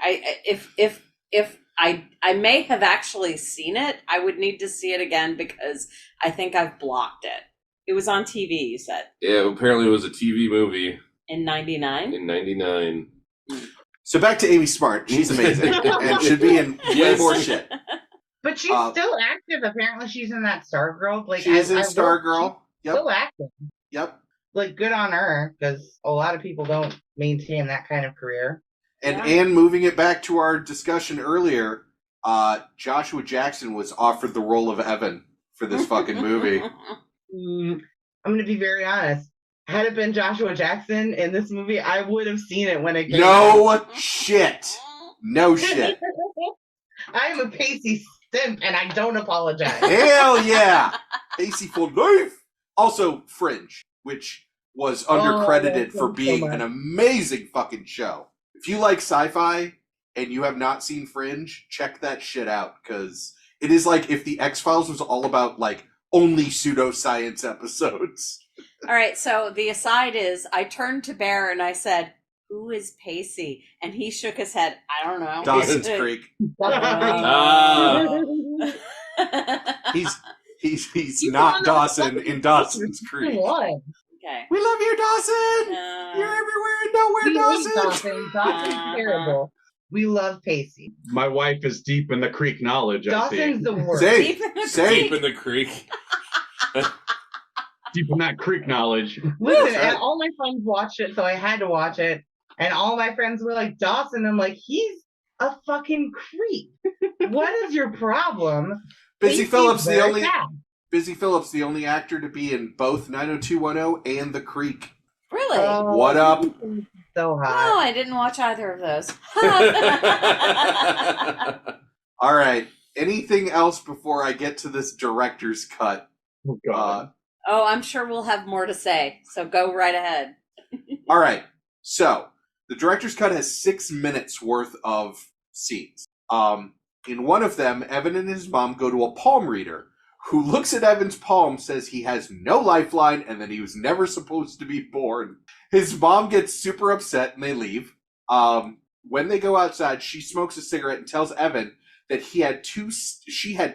If I may have actually seen it, I would need to see it again because I think I've blocked it. It was on TV, you said. Yeah, apparently it was a TV movie. In 99? In 99. So back to Amy Smart. She's amazing and should be in way more shit. But she's still active. Apparently, she's in that Stargirl. Like she is in Stargirl. Yep. Still active. Yep. Like, good on her, because a lot of people don't maintain that kind of career. And moving it back to our discussion earlier, Joshua Jackson was offered the role of Evan for this fucking movie. I'm going to be very honest. Had it been Joshua Jackson in this movie, I would have seen it when it came out. Shit. No shit. I am a Pacey simp, and I don't apologize. Hell yeah. Pacey for life. Also, Fringe, which was undercredited for being an amazing fucking show. If you like sci-fi and you have not seen Fringe, check that shit out, because it is like if the X-Files was all about like only pseudoscience episodes. All right, so the aside is I turned to Bear and I said, who is Pacey? And he shook his head. I don't know. Dawson's Creek. He's not Dawson in Dawson's Creek. Okay. We love you, Dawson. You're everywhere and nowhere, Dawson. Dawson's terrible. We love Pacey. My wife is deep in the creek knowledge. Dawson's the worst. Deep in the creek. Deep in that creek knowledge. Listen, and all my friends watched it, so I had to watch it. And all my friends were like, Dawson. I'm like, he's a fucking creep. What is your problem? Busy Phillips, the only actor to be in both 90210 and The Creek. Really? What up? So hot. Oh, I didn't watch either of those. All right. Anything else before I get to this director's cut? Oh, God. Oh, I'm sure we'll have more to say, so go right ahead. All right. So the director's cut has 6 minutes worth of scenes. In one of them, Evan and his mom go to a palm reader who looks at Evan's palm, says he has no lifeline, and that he was never supposed to be born. His mom gets super upset, and they leave. When they go outside, she smokes a cigarette and tells Evan that she had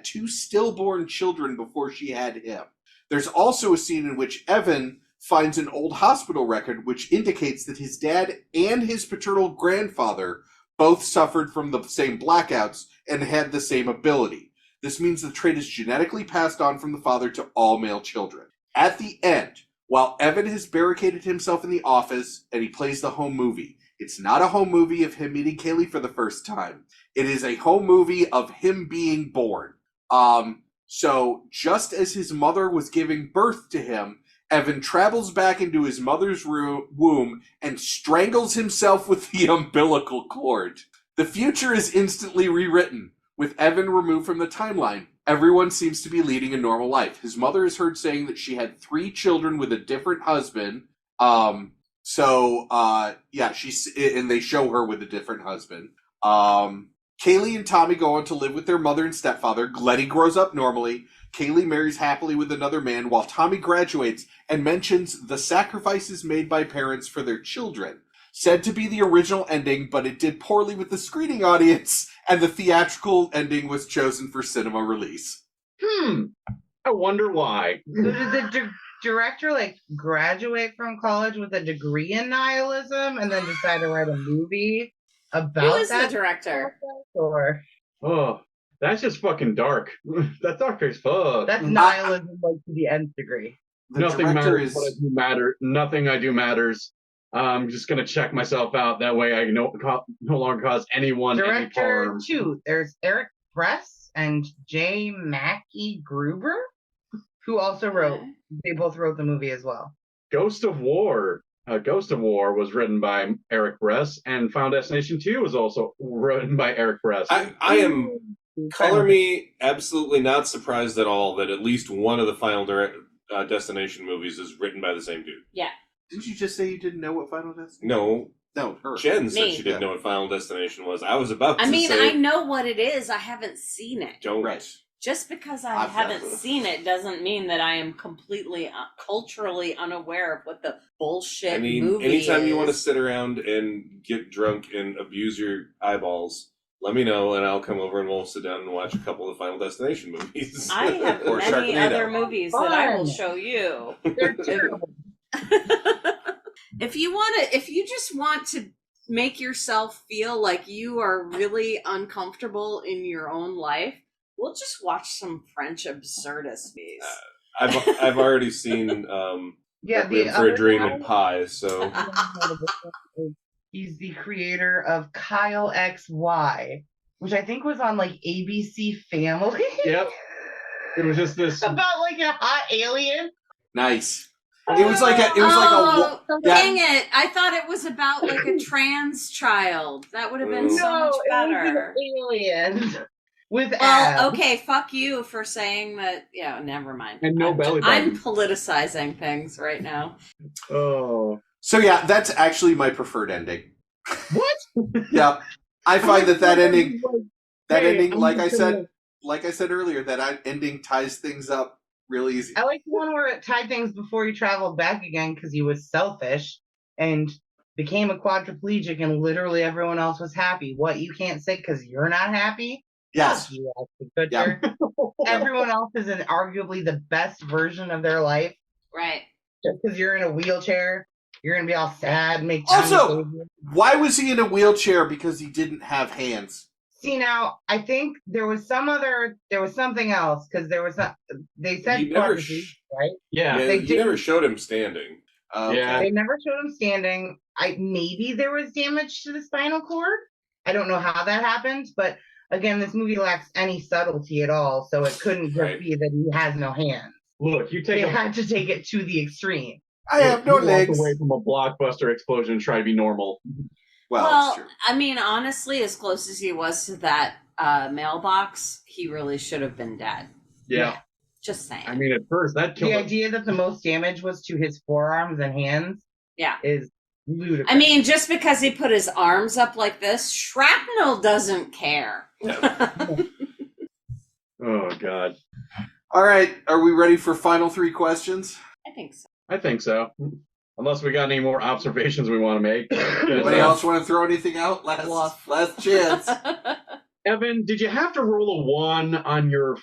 two stillborn children before she had him. There's also a scene in which Evan finds an old hospital record which indicates that his dad and his paternal grandfather both suffered from the same blackouts and had the same ability. This means the trait is genetically passed on from the father to all male children. At the end, while Evan has barricaded himself in the office and he plays the home movie, it's not a home movie of him meeting Kayleigh for the first time. It is a home movie of him being born. So just as his mother was giving birth to him, Evan travels back into his mother's womb and strangles himself with the umbilical cord. The future is instantly rewritten. With Evan removed from the timeline, everyone seems to be leading a normal life. His mother is heard saying that she had 3 children with a different husband. And they show her with a different husband. Kayleigh and Tommy go on to live with their mother and stepfather. Letty grows up normally. Kayleigh marries happily with another man, while Tommy graduates and mentions the sacrifices made by parents for their children. Said to be the original ending, but it did poorly with the screening audience, and the theatrical ending was chosen for cinema release. I wonder why. So did the director graduate from college with a degree in nihilism and then decide to write a movie about Who is that the director? Or Oh, that's just fucking dark. That's dark as fuck. that's nihilism to the nth degree. Nothing matters. What I do matter. Nothing I do matters. I'm just gonna check myself out. That way, I no longer cause anyone any Director harm. 2. There's Eric Bress and J. Mackie Gruber, who also wrote. They both wrote the movie as well. Ghost of War. Ghost of War was written by Eric Bress, and Final Destination 2 was also written by Eric Bress. I am, color me, absolutely not surprised at all that at least one of the Final Destination movies is written by the same dude. Yeah. Didn't you just say you didn't know what Final Destination? No, her. Jen said Me. she didn't know what Final Destination was. I was about to I mean, say, I know what it is. I haven't seen it. don't. Right. Just because I I've haven't never. seen it doesn't mean that I am completely culturally unaware of what the bullshit I mean, movie anytime is. you want to sit around and get drunk and abuse your eyeballs, let me know, and I'll come over and we'll sit down and watch a couple of Final Destination movies. I have or many Sharknado. other movies that I will Fun. show you. They're terrible. If you just want to make yourself feel like you are really uncomfortable in your own life, we'll just watch some French absurdist movies. I've already seen Requiem for a Dream and Pie, so He's the creator of Kyle XY, which I think was on ABC Family. Yep. It was just this. About a hot alien. Nice. It was like a. Dang it! I thought it was about a trans child. That would have been so much better. It was an alien with Well, abs. okay, fuck you for saying that. Yeah, never mind. And no belly I'm button. politicizing things right now. Oh. So yeah, that's actually my preferred ending. What? Yeah, I find that ending, Hey, like I said earlier, that ending ties things up real easy. I like the one where it tied things before he traveled back again because he was selfish and became a quadriplegic and literally everyone else was happy. What, you can't say because you're not happy? Yes. You Ashton Kutcher. Everyone else is in arguably the best version of their life. Right. Just because you're in a wheelchair, you're going to be all sad and make time to Also, save you. why was he in a wheelchair? Because he didn't have hands. See, now, I think there was something else because they said You never quadriplegic, right? Yeah. yeah, They you did- never showed him standing. Okay. Yeah. They never showed him standing. Maybe there was damage to the spinal cord. I don't know how that happened, but again, this movie lacks any subtlety at all, so it couldn't just Right. be that he has no hands. Look, you They take a had to take it to the extreme. I have no you walk legs. away from a blockbuster explosion and try to be normal. Well, Well, it's true. I mean, honestly, as close as he was to that mailbox, he really should have been dead. Yeah. Just saying. I mean, at first that killed The him. idea that the most damage was to his forearms and hands Yeah. is ludicrous. I mean, just because he put his arms up like this, shrapnel doesn't care. Oh God. All right, are we ready for final 3 questions? I think so. I think so. Unless we got any more observations we want to make. Anybody else want to throw anything out? Last chance. Evan, did you have to roll a 1 on your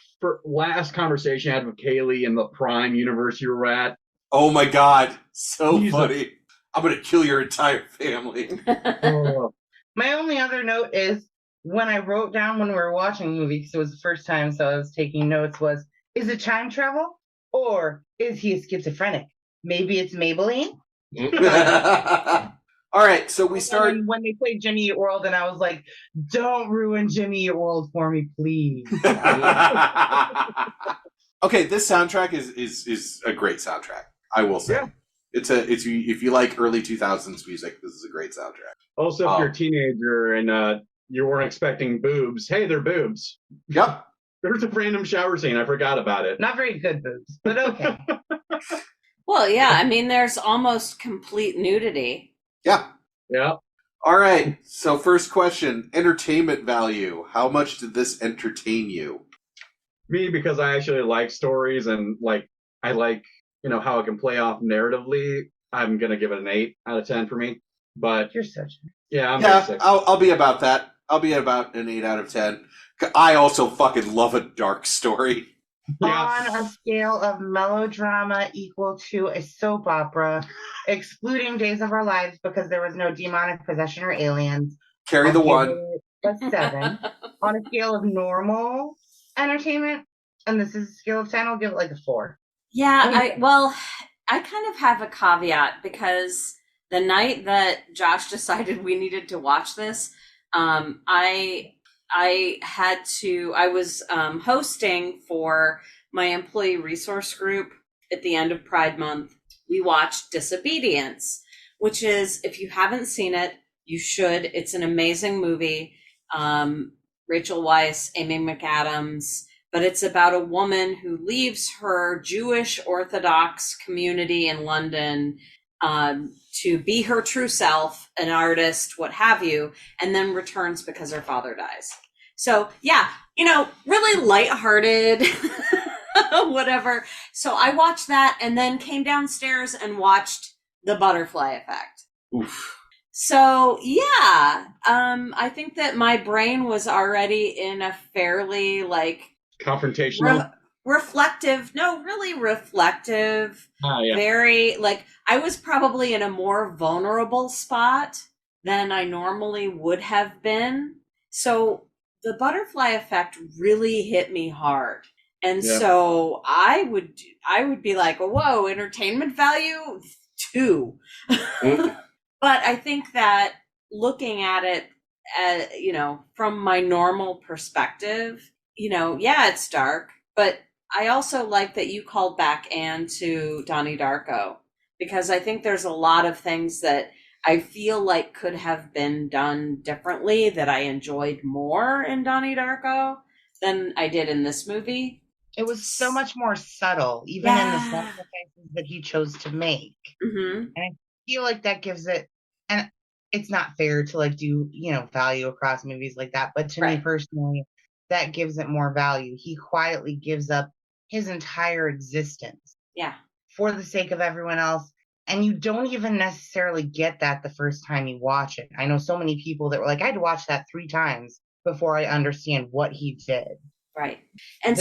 last conversation you had with Kayleigh in the Prime universe you were at? Oh my God, so Jesus. funny. I'm going to kill your entire family. Oh. My only other note is when I wrote down when we were watching the movie, because it was the first time, so I was taking notes, was, is it time travel or is he a schizophrenic? Maybe it's Maybelline. All right, so we start. And when they played Jimmy Eat World, and I was like, don't ruin Jimmy Eat World for me, please. Okay, this soundtrack is a great soundtrack. I will say. Yeah. It's if you like early 2000s music, this is a great soundtrack. Also, if you're a teenager and you weren't expecting boobs, hey, they're boobs. Yep. There's a random shower scene. I forgot about it. Not very good boobs, but okay. Well, yeah, I mean, there's almost complete nudity. Yeah. Yeah. All right. So first question, entertainment value. How much did this entertain you? Me, because I actually like stories and I like how it can play off narratively. I'm gonna give it an 8 out of 10 for me. But You're such. I'm basic. I'll be about that. I'll be about an 8 out of 10. I also fucking love a dark story. Yeah. On a scale of melodrama equal to a soap opera, excluding Days of Our Lives because there was no demonic possession or aliens. Carry the I'll 1. give it a 7. On a scale of normal entertainment, and this is a scale of 10, I'll give it like a 4. Yeah, I kind of have a caveat because the night that Josh decided we needed to watch this, I was hosting for my employee resource group at the end of Pride Month. We watched Disobedience, which is, if you haven't seen it, you should. It's an amazing movie. Rachel Weisz, Amy McAdams, but it's about a woman who leaves her Jewish Orthodox community in London to be her true self, an artist, what have you, and then returns because her father dies. So yeah, really lighthearted, whatever. So I watched that and then came downstairs and watched The Butterfly Effect. Oof. So yeah, I think that my brain was already in a fairly Confrontational. reflective, Yeah. very, I was probably in a more vulnerable spot than I normally would have been. So the Butterfly Effect really hit me hard. And so I would be like, whoa, entertainment value 2. But I think that looking at it, from my normal perspective, it's dark, but I also like that you called back Anne to Donnie Darko, because I think there's a lot of things that I feel like could have been done differently that I enjoyed more in Donnie Darko than I did in this movie. It was so much more subtle, even in the sacrifices that he chose to make. Mm-hmm. And I feel like that gives it, and it's not fair to do, value across movies like that. But to me personally, that gives it more value. He quietly gives up his entire existence. Yeah. For the sake of everyone else. And you don't even necessarily get that the first time you watch it. I know so many people that were like, I had to watch that 3 times before I understand what he did. Right. And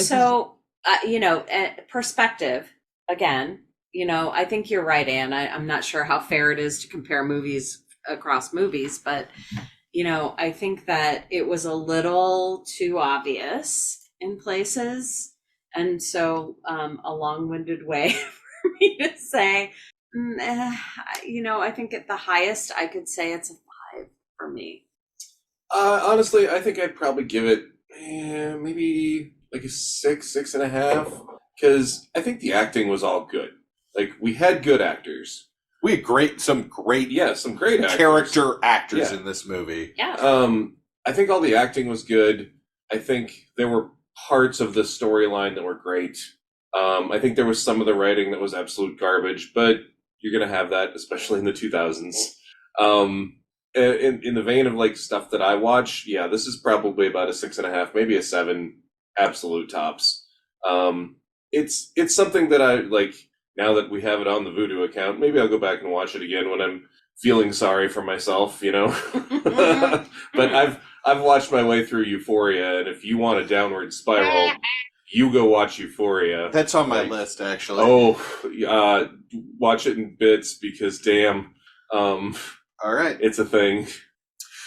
perspective, again, I think you're right, Anne. I'm not sure how fair it is to compare movies across movies, but, I think that it was a little too obvious in places. And so a long-winded way for me to say, I think at the highest I could say it's a 5 for me. Honestly, I think I'd probably give it maybe like a 6.5, because I think the acting was all good. We had good actors. We had some great actors. Character actors in this movie. Yeah. I think all the acting was good. I think there were parts of the storyline that were great. I think there was some of the writing that was absolute garbage, but you're going to have that, especially in the 2000s. In the vein of like stuff that I watch, yeah, this is probably about a 6.5, maybe a 7, absolute tops. It's something that I like now that we have it on the Vudu account. Maybe I'll go back and watch it again when I'm feeling sorry for myself, you know. But I've watched my way through Euphoria, and if you want a downward spiral, you go watch Euphoria. That's on my list, actually. Oh, watch it in bits because damn. All right. It's a thing.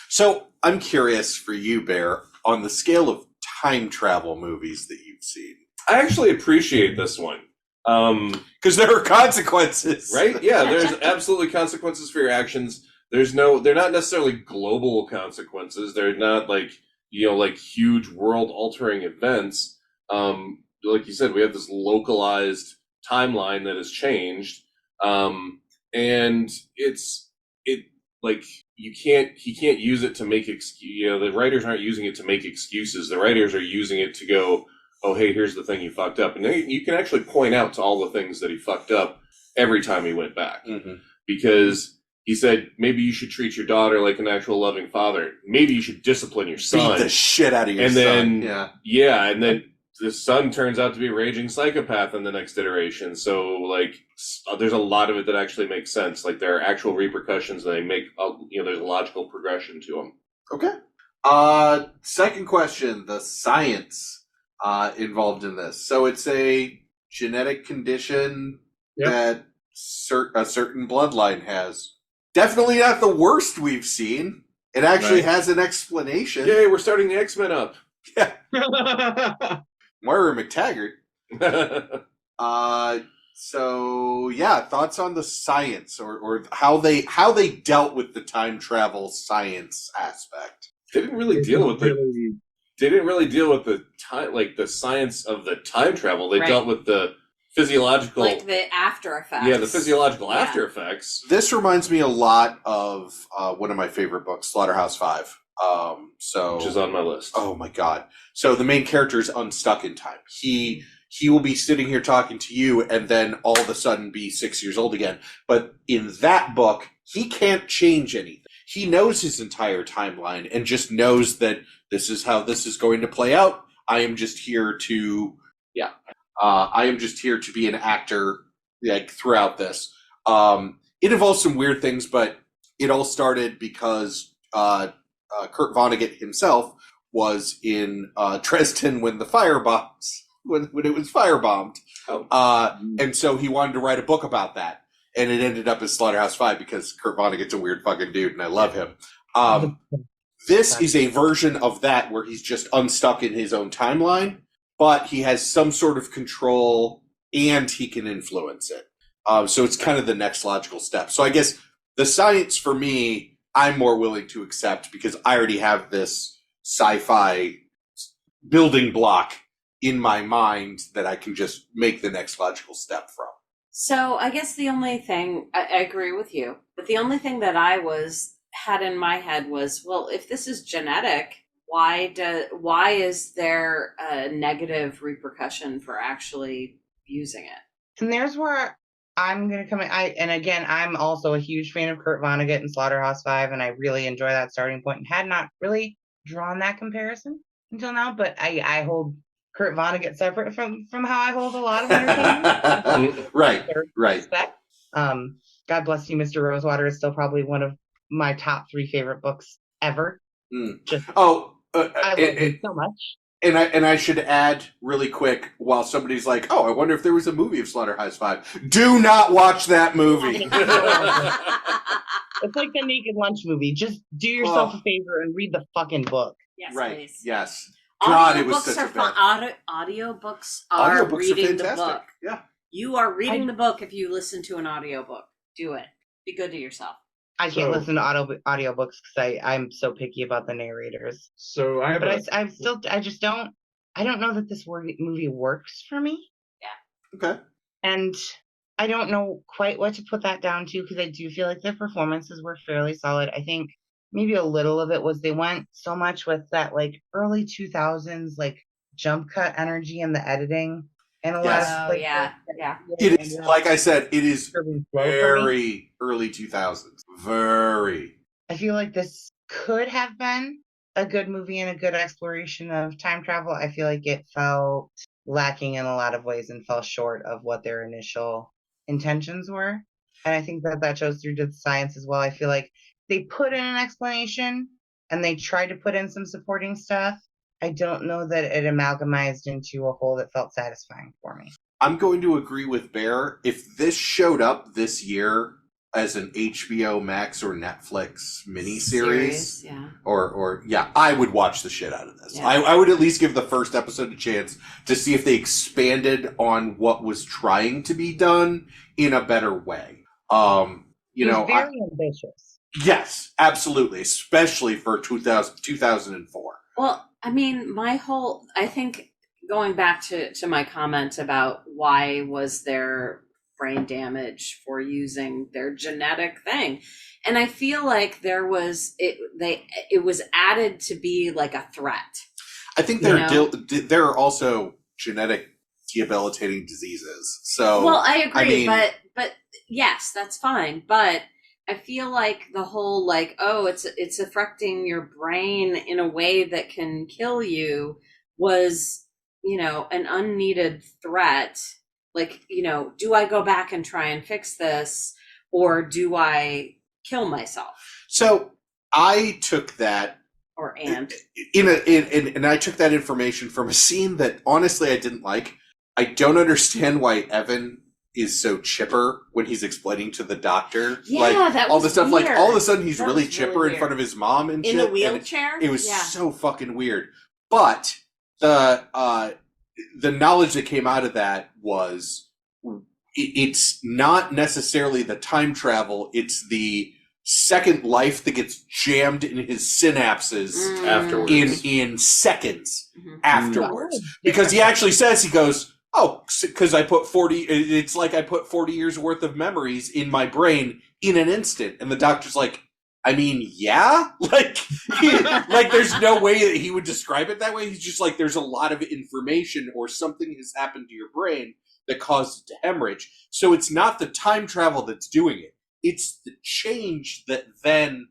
So I'm curious for you, Bear, on the scale of time travel movies that you've seen. I actually appreciate this one. Because there are consequences. Right? Yeah, there's absolutely consequences for your actions. They're not necessarily global consequences. They're not like, like huge world altering events. Like you said, we have this localized timeline that has changed. And he can't use it to make the writers aren't using it to make excuses. The writers are using it to go, oh, hey, here's the thing you fucked up. And you can actually point out to all the things that he fucked up every time he went back. Mm-hmm. Because he said, maybe you should treat your daughter like an actual loving father. Maybe you should discipline your son. Beat the shit out of your son. And then the son turns out to be a raging psychopath in the next iteration. So, like, there's a lot of it that actually makes sense. Like, there are actual repercussions, and they make, there's a logical progression to them. Okay. Second question, the science involved in this. So it's a genetic condition that a certain bloodline has. Definitely not the worst we've seen. It actually has an explanation. Yay, we're starting the X-Men up. Yeah. Moira McTaggart. So yeah, thoughts on the science or how they dealt with the time travel science aspect. They didn't really deal with the time, like the science of the time travel. They dealt with the physiological, like the after effects. Yeah, the physiological after effects. This reminds me a lot of one of my favorite books, Slaughterhouse-Five. Which is on my list. Oh my god! So the main character is unstuck in time. He will be sitting here talking to you, and then all of a sudden be 6 years old again. But in that book, he can't change anything. He knows his entire timeline and just knows that this is how this is going to play out. I am just here to, I am just here to be an actor, like throughout this. It involves some weird things, but it all started because Kurt Vonnegut himself was in Dresden when the when it was firebombed. And so he wanted to write a book about that. And it ended up as Slaughterhouse-Five because Kurt Vonnegut's a weird fucking dude and I love him. This is a version of that where he's just unstuck in his own timeline, but he has some sort of control and he can influence it. So it's kind of the next logical step. So I guess the science for me, I'm more willing to accept because I already have this sci-fi building block in my mind that I can just make the next logical step from. So I guess the only thing, I agree with you, but the only thing that I had in my head was, well, if this is genetic, why is there a negative repercussion for actually using it? And there's where I'm going to come in. And again, I'm also a huge fan of Kurt Vonnegut and Slaughterhouse-Five, and I really enjoy that starting point and had not really drawn that comparison until now, but I hold Kurt Vonnegut separate from how I hold a lot of entertainment. Right. God bless you, Mr. Rosewater is still probably one of my top 3 favorite books ever. I love it so much. And I should add really quick, while somebody's like, "Oh, I wonder if there was a movie of Slaughterhouse-Five." Do not watch that movie. It's like the Naked Lunch movie. Just do yourself a favor and read the fucking book. Yes, right. Please. Yes. God, it was Audiobooks such are a bad. fun. Audiobooks are reading the book. Yeah. You are reading the book if you listen to an audiobook. Do it. Be good to yourself. I can't listen to audiobooks because I'm so picky about the narrators. So I don't know that this movie works for me. Yeah. Okay. And I don't know quite what to put that down to because I do feel like the performances were fairly solid. I think maybe a little of it was they went so much with that like early 2000s like jump cut energy in the editing And a Yes. lot of Oh yeah, yeah. It is, like I said, it is very slow for me. very early 2000s. Very. I feel like this could have been a good movie and a good exploration of time travel. I feel like it felt lacking in a lot of ways and fell short of what their initial intentions were. And I think that shows through the science as well. I feel like they put in an explanation and they tried to put in some supporting stuff. I don't know that it amalgamized into a whole that felt satisfying for me. I'm going to agree with Bear. If this showed up this year as an HBO Max or Netflix miniseries, yeah. or I would watch the shit out of this. Yeah. I would at least give the first episode a chance to see if they expanded on what was trying to be done in a better way. It was very ambitious. Yes, absolutely, especially for 2004. Well, I mean, I think going back to my comment about why was there brain damage for using their genetic thing, and I feel like there was it was added to be like a threat. I think there are also genetic debilitating diseases. So well, I agree, I mean, but yes, that's fine, but I feel like the whole it's affecting your brain in a way that can kill you was, an unneeded threat. Like, do I go back and try and fix this, or do I kill myself? So I took that and I took that information from a scene that honestly I didn't like. I don't understand why Evan is so chipper when he's explaining to the doctor, that all the was stuff. weird. Like all of a sudden he's That really was chipper really in front of his mom and in shit. the wheelchair. It was so fucking weird. But the knowledge that came out of that was it's not necessarily the time travel. It's the second life that gets jammed in his synapses afterwards in seconds afterwards, because he actually says, he goes, oh, because I put 40, it's like I put 40 years worth of memories in my brain in an instant. And the doctor's like, I mean, yeah, like there's no way that he would describe it that way. He's just like, there's a lot of information or something has happened to your brain that caused it to hemorrhage. So it's not the time travel that's doing it. It's the change that then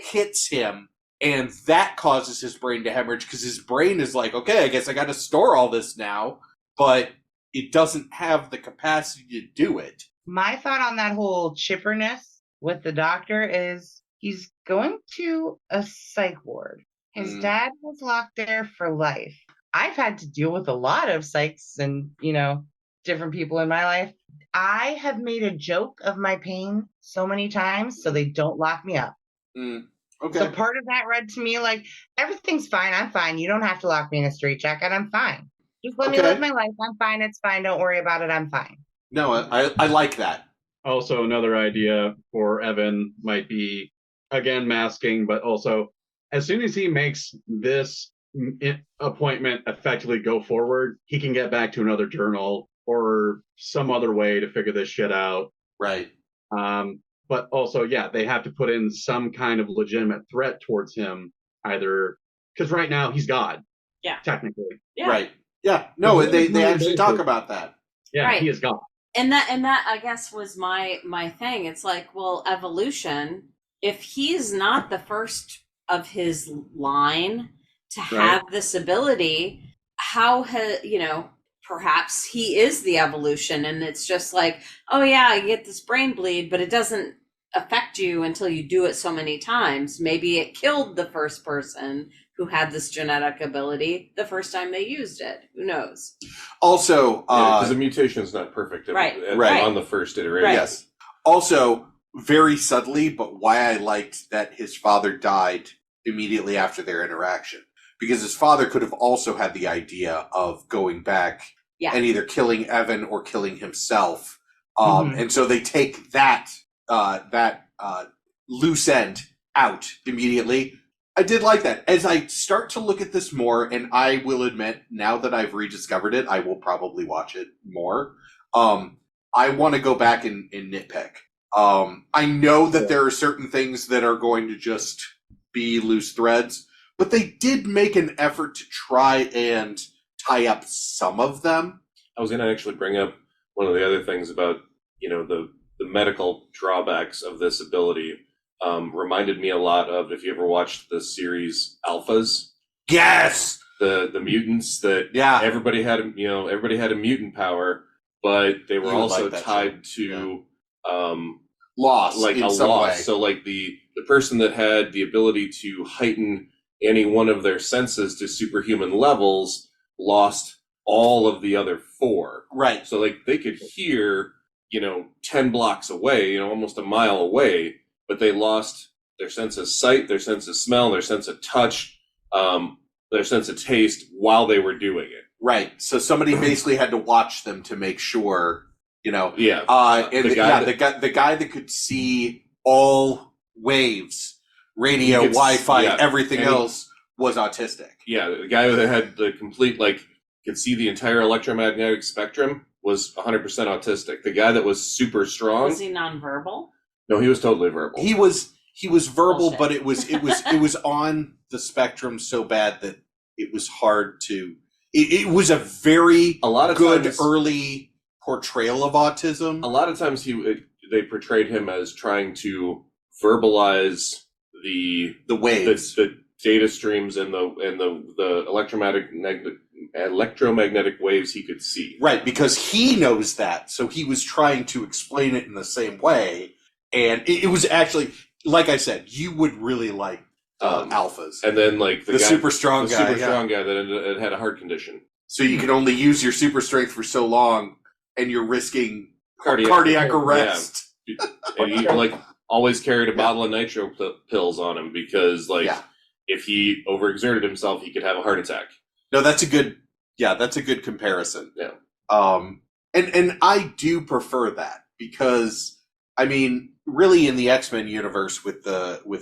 hits him, and that causes his brain to hemorrhage, because his brain is like, okay, I guess I got to store all this now, but it doesn't have the capacity to do it. My thought on that whole chipperness with the doctor is he's going to a psych ward. His dad was locked there for life. I've had to deal with a lot of psychs and, different people in my life. I have made a joke of my pain so many times so they don't lock me up. Okay. So part of that read to me like, everything's fine. I'm fine. You don't have to lock me in a straitjacket. I'm fine. Just let me live my life. I'm fine. It's fine. Don't worry about it. I'm fine. No, I like that. Also, another idea for Evan might be, again, masking, but also as soon as he makes this appointment effectively go forward, he can get back to another journal or some other way to figure this shit out. Right. But also, they have to put in some kind of legitimate threat towards him, either because right now he's God. Yeah. Technically. Yeah. Right. Yeah. No, they actually talk about that. Yeah, right. He is God. And that I guess was my thing. It's like, well, evolution, if he's not the first of his line to have this ability, perhaps he is the evolution, and it's just like, oh yeah, I get this brain bleed, but it doesn't affect you until you do it so many times. Maybe it killed the first person who had this genetic ability the first time they used it. Who knows? Also, because the mutation is not perfect on the first iteration. Right. Yes. Also, very subtly, but why I liked that his father died immediately after their interaction. Because his father could have also had the idea of going back and either killing Evan or killing himself. And so they take that loose end out immediately. I did like that. As I start to look at this more, and I will admit, now that I've rediscovered it, I will probably watch it more. I want to go back and nitpick. I know that there are certain things that are going to just be loose threads, but they did make an effort to try and tie up some of them. I was going to actually bring up one of the other things about, the medical drawbacks of this ability. Reminded me a lot of, if you ever watched the series Alphas. Yes. The mutants that everybody had a mutant power, but they were also tied to loss, like in a some loss. way. So like the person that had the ability to heighten any one of their senses to superhuman levels lost all of the other 4. Right. So like they could hear, 10 blocks away, almost a mile away, but they lost their sense of sight, their sense of smell, their sense of touch, their sense of taste while they were doing it. Right. So somebody basically had to watch them to make sure, Yeah. And the guy that could see all waves, radio, Wi-Fi, everything else, was autistic. Yeah, the guy that had the complete, could see the entire electromagnetic spectrum was 100% autistic. The guy that was super strong. Was he nonverbal? No, he was totally verbal. He was verbal, Bullshit. but it was on the spectrum so bad that it was hard to. It was a very good early portrayal of autism. A lot of times they portrayed him as trying to verbalize the waves, the data streams and the electromagnetic waves he could see. Right, because he knows that, so he was trying to explain it in the same way, and it was actually, like I said, you would really like Alphas. And then the super strong guy that had a heart condition. So you can only use your super strength for so long, and you're risking cardiac arrest. Yeah. And he always carried a bottle of nitro pills on him because if he overexerted himself, he could have a heart attack. No, that's a good comparison. Yeah. And I do prefer that because, I mean, really in the X-Men universe with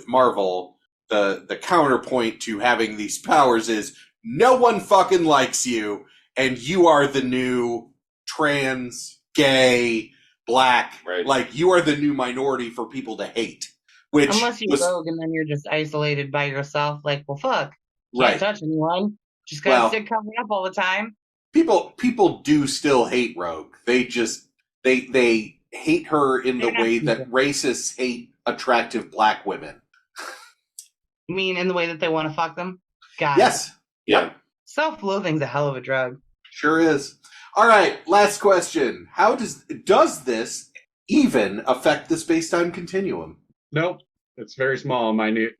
Marvel, the counterpoint to having these powers is no one fucking likes you, and you are the new trans, gay, black. Right. You are the new minority for people to hate. Which unless you're rogue and then you're just isolated by yourself, well, fuck. Can't touch anyone. Just gotta sit covered up all the time. People do still hate Rogue. They just they hate her in the way that racists hate attractive black women. You mean in the way that they want to fuck them? God. Yes. Yeah. Self-loathing's a hell of a drug. Sure is. All right, last question. How does this even affect the space-time continuum? Nope. It's very small, minute,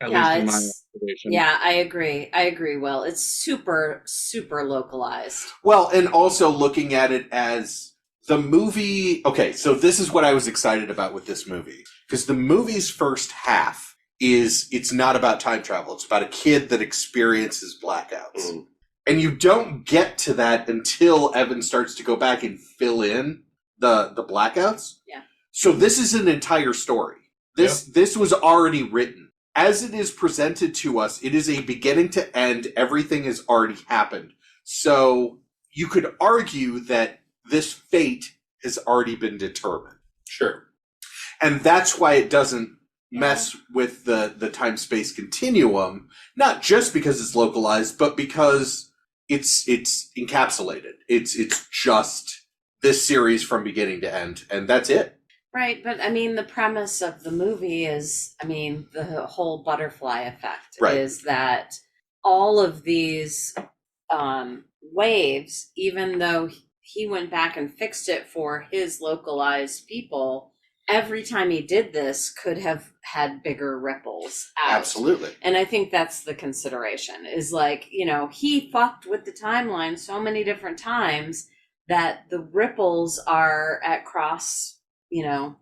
at least in my observation. Yeah, I agree, Will. It's super, super localized. Well, and also looking at it as the movie... Okay, so this is what I was excited about with this movie. Because the movie's first half it's not about time travel. It's about a kid that experiences blackouts. Mm. And you don't get to that until Evan starts to go back and fill in the blackouts. Yeah. So this is an entire story. This was already written. As it is presented to us, it is a beginning to end. Everything has already happened. So you could argue that this fate has already been determined. Sure. And that's why it doesn't mess with the time-space continuum, not just because it's localized, but because it's encapsulated. It's just this series from beginning to end, and that's it. Right, but I mean, the premise of the movie is, the whole butterfly effect is that all of these waves, even though he went back and fixed it for his localized people, every time he did this could have had bigger ripples out. Absolutely. And I think that's the consideration is he fucked with the timeline so many different times that the ripples are at cross, we don't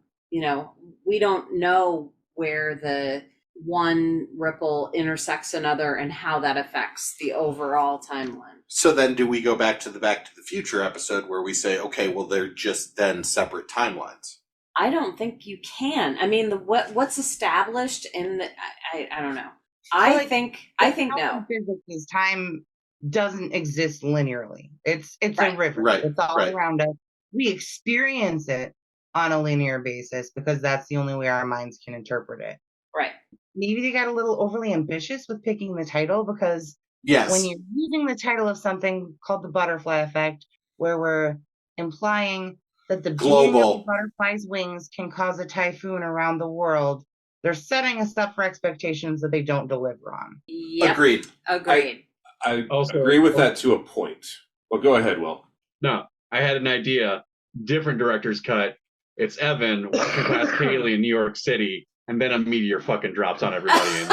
know where the one ripple intersects another and how that affects the overall timeline. So then do we go back to the Back to the Future episode where we say, okay, well, they're just then separate timelines? I don't think you can. What's established in the I don't know. I think no. Physics, time doesn't exist linearly. It's a river. Right. It's all around us. We experience it on a linear basis because that's the only way our minds can interpret it. Right. Maybe they got a little overly ambitious with picking the title because yes, when you're using the title of something called the butterfly effect, where we're implying that the beating of Global. a butterfly's wings can cause a typhoon around the world, they're setting us up for expectations that they don't deliver on. Yep. Agreed. I Also- agree with that to a point. Well, go ahead, Will. No, I had an idea. Different director's cut. It's Evan walking past Kayleigh in New York City, and then a meteor fucking drops on everybody. And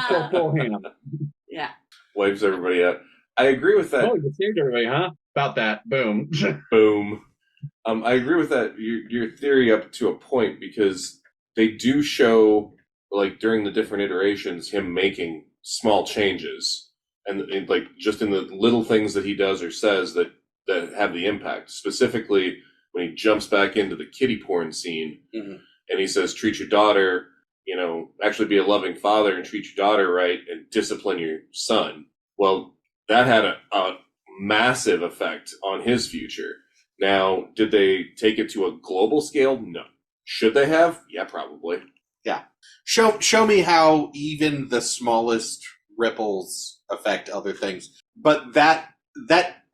go full ham. Yeah. Wipes everybody out. I agree with that. Oh, you saved everybody, huh? About that. Boom. Boom. I agree with that. Your theory up to a point, because they do show, like, during the different iterations, him making small changes, and like just in the little things that he does or says that have the impact. Specifically, when he jumps back into the kiddie porn scene, Mhm. and he says, "Treat your daughter, actually be a loving father and treat your daughter right, and discipline your son." Well, that had a massive effect on his future. Now, did they take it to a global scale? No. Should they have? Yeah, probably. Show me how even the smallest ripples affect other things. But that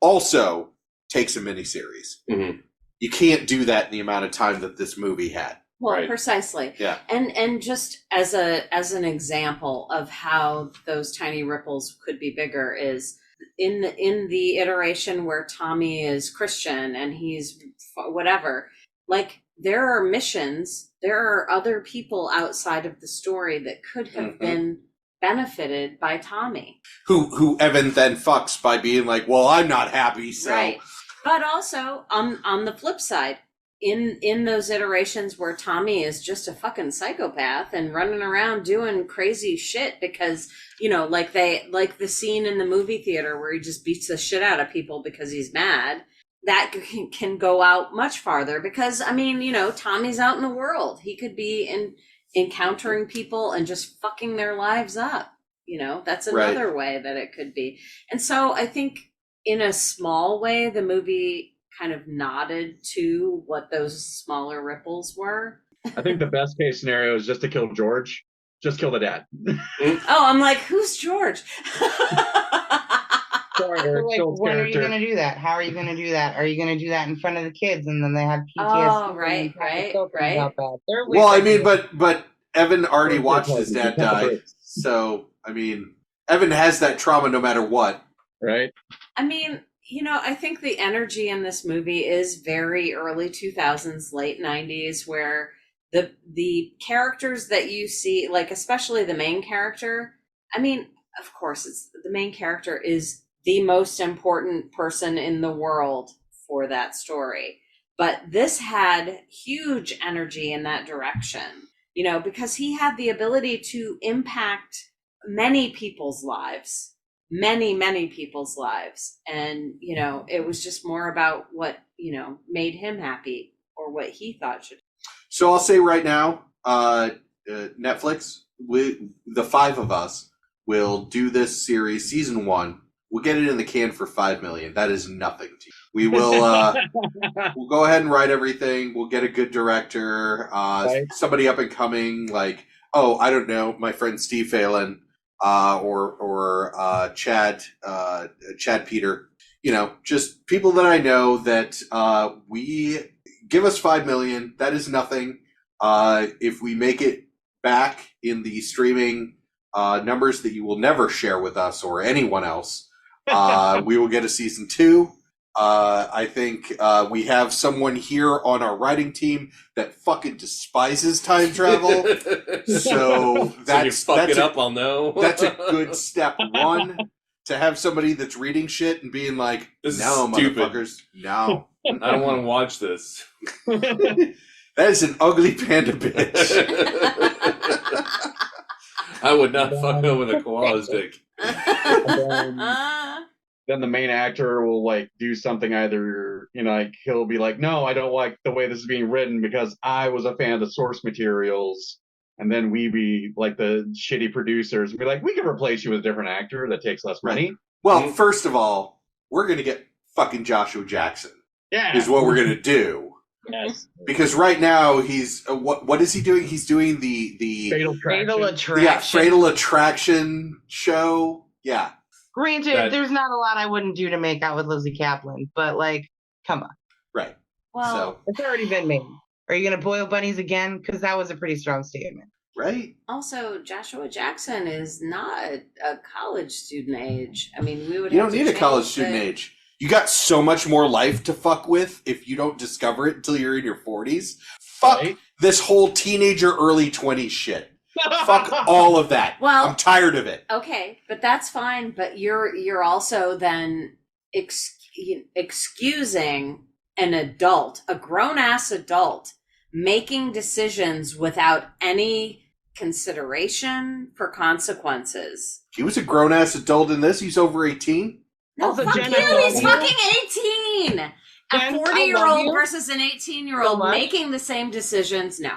also takes a miniseries. Mm-hmm. You can't do that in the amount of time that this movie had. Well, Right. precisely. Yeah. And just as an example of how those tiny ripples could be bigger is in the iteration where Tommy is Christian and he's whatever, like there are missions, there are other people outside of the story that could have been benefited by Tommy. Who Evan then fucks by being like, well, I'm not happy, so. Right. But also on the flip side, in those iterations where Tommy is just a fucking psychopath and running around doing crazy shit because, like the scene in the movie theater where he just beats the shit out of people because he's mad, that can go out much farther because, Tommy's out in the world. He could be encountering people and just fucking their lives up. That's another way that it could be. And so I think in a small way, the movie kind of nodded to what those smaller ripples were. I think the best case scenario is just to kill George. Just kill the dad. Oh, I'm like, who's George? Sorry, So, Eric like, Stoltz when are you character. going to do that? How are you going to do that? Are you going to do that in front of the kids and then they have PTSD? Oh, right. About that? They're Well, I wicked. mean, but Evan already Or watched George his dad Michael, die. Michael. So, Evan has that trauma no matter what. Right? I think the energy in this movie is very early 2000s, late 90s, where the characters that you see, like especially the main character, of course, the main character is the most important person in the world for that story. But this had huge energy in that direction, because he had the ability to impact many people's lives. Many people's lives. And, it was just more about what, made him happy or what he thought should. So I'll say right now, Netflix, the five of us will do this series, season 1. We'll get it in the can for $5 million. That is nothing to you. We will, we'll go ahead and write everything. We'll get a good director, Right. somebody up and coming, like, I don't know, my friend Steve Phelan, or Chad Peter, just people that I know that we give us $5 million. That is nothing. If we make it back in the streaming numbers that you will never share with us or anyone else, we will get a season 2. I think we have someone here on our writing team that fucking despises time travel. So you fuck it up, I'll know. That's a good step 1, to have somebody that's reading shit and being like, This is no, stupid. motherfuckers, no. I don't want to watch this. That is an ugly panda bitch. I would not fuck up with a koala's dick. Then the main actor will do something either, he'll be like, no, I don't like the way this is being written because I was a fan of the source materials. And then we be like the shitty producers and be like, we can replace you with a different actor that takes less money. Well, first of all, we're going to get fucking Joshua Jackson. Yeah. Is what we're going to do. Yes. Because right now he's what is he doing? He's doing the Fatal Attraction. Fatal Attraction. Fatal Attraction show. Yeah. Granted, there's not a lot I wouldn't do to make out with Lizzie Kaplan, but like, come on. Right. Well, So, It's already been made. Are you going to boil bunnies again? Because that was a pretty strong statement. right? also, Joshua Jackson is not a college student age. I mean, we would You have don't to need a college change student the- age. You got so much more life to fuck with if you don't discover it until you're in your 40s. Fuck Right? this whole teenager, early 20s shit. Fuck all of that. Well- I'm tired of it. Okay, but that's fine. But you're also then excusing an adult, a grown ass adult, making decisions without any consideration for consequences. He was a grown ass adult in this. He's over 18. No, Also, fuck Jenn, you. I love He's you. fucking 18. Jenn, A I love 40-year-old you versus an so 18-year-old much. making the same decisions. No.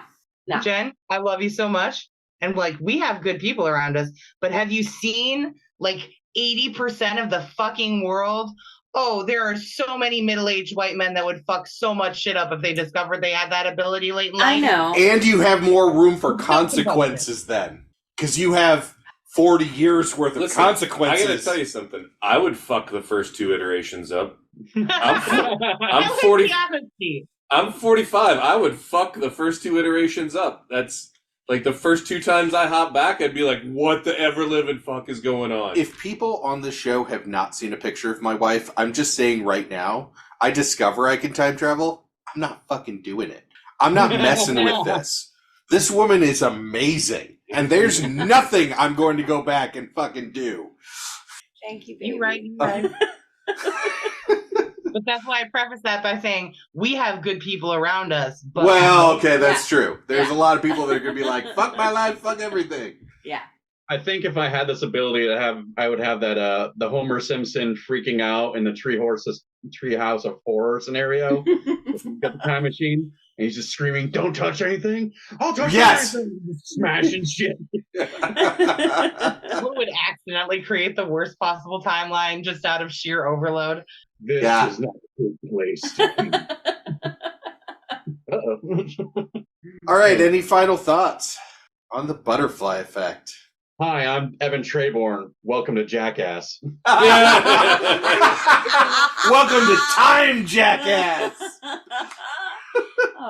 Jen, I love you so much. And like, we have good people around us, but have you seen like 80% of the fucking world? Oh, there are so many middle-aged white men that would fuck so much shit up if they discovered they had that ability late in life. I know. And you have more room for Think about consequences then. Because you have 40 years worth of Listen, consequences. I gotta tell you something. I would fuck the first 2 iterations up. I'm I like 40. the honesty. I'm 45. I would fuck the first 2 iterations up. That's like the first 2 times I hop back, I'd be like, what the ever living fuck is going on? If people on the show have not seen a picture of my wife, I'm just saying right now, I discover I can time travel, I'm not fucking doing it. I'm not messing with this. This woman is amazing. And there's nothing I'm going to go back and fucking do. Thank you, baby. You're right. You're right. But that's why I preface that by saying we have good people around us. But Well, okay, that's Yeah. true. There's Yeah. a lot of people that are going to be like, fuck my life, fuck everything. Yeah. I think if I had this ability to have, I would have that the Homer Simpson freaking out in the treehouse of horror scenario. Got the time machine, and he's just screaming, "Don't touch anything! I'll touch Yes! anything!" Smashing shit. Who would accidentally create the worst possible timeline just out of sheer overload? This Yeah. is not a good place. Uh-oh. All right, any final thoughts on the butterfly effect? Hi, I'm Evan Treborn. Welcome to Jackass. Welcome to Time, Jackass! Oh,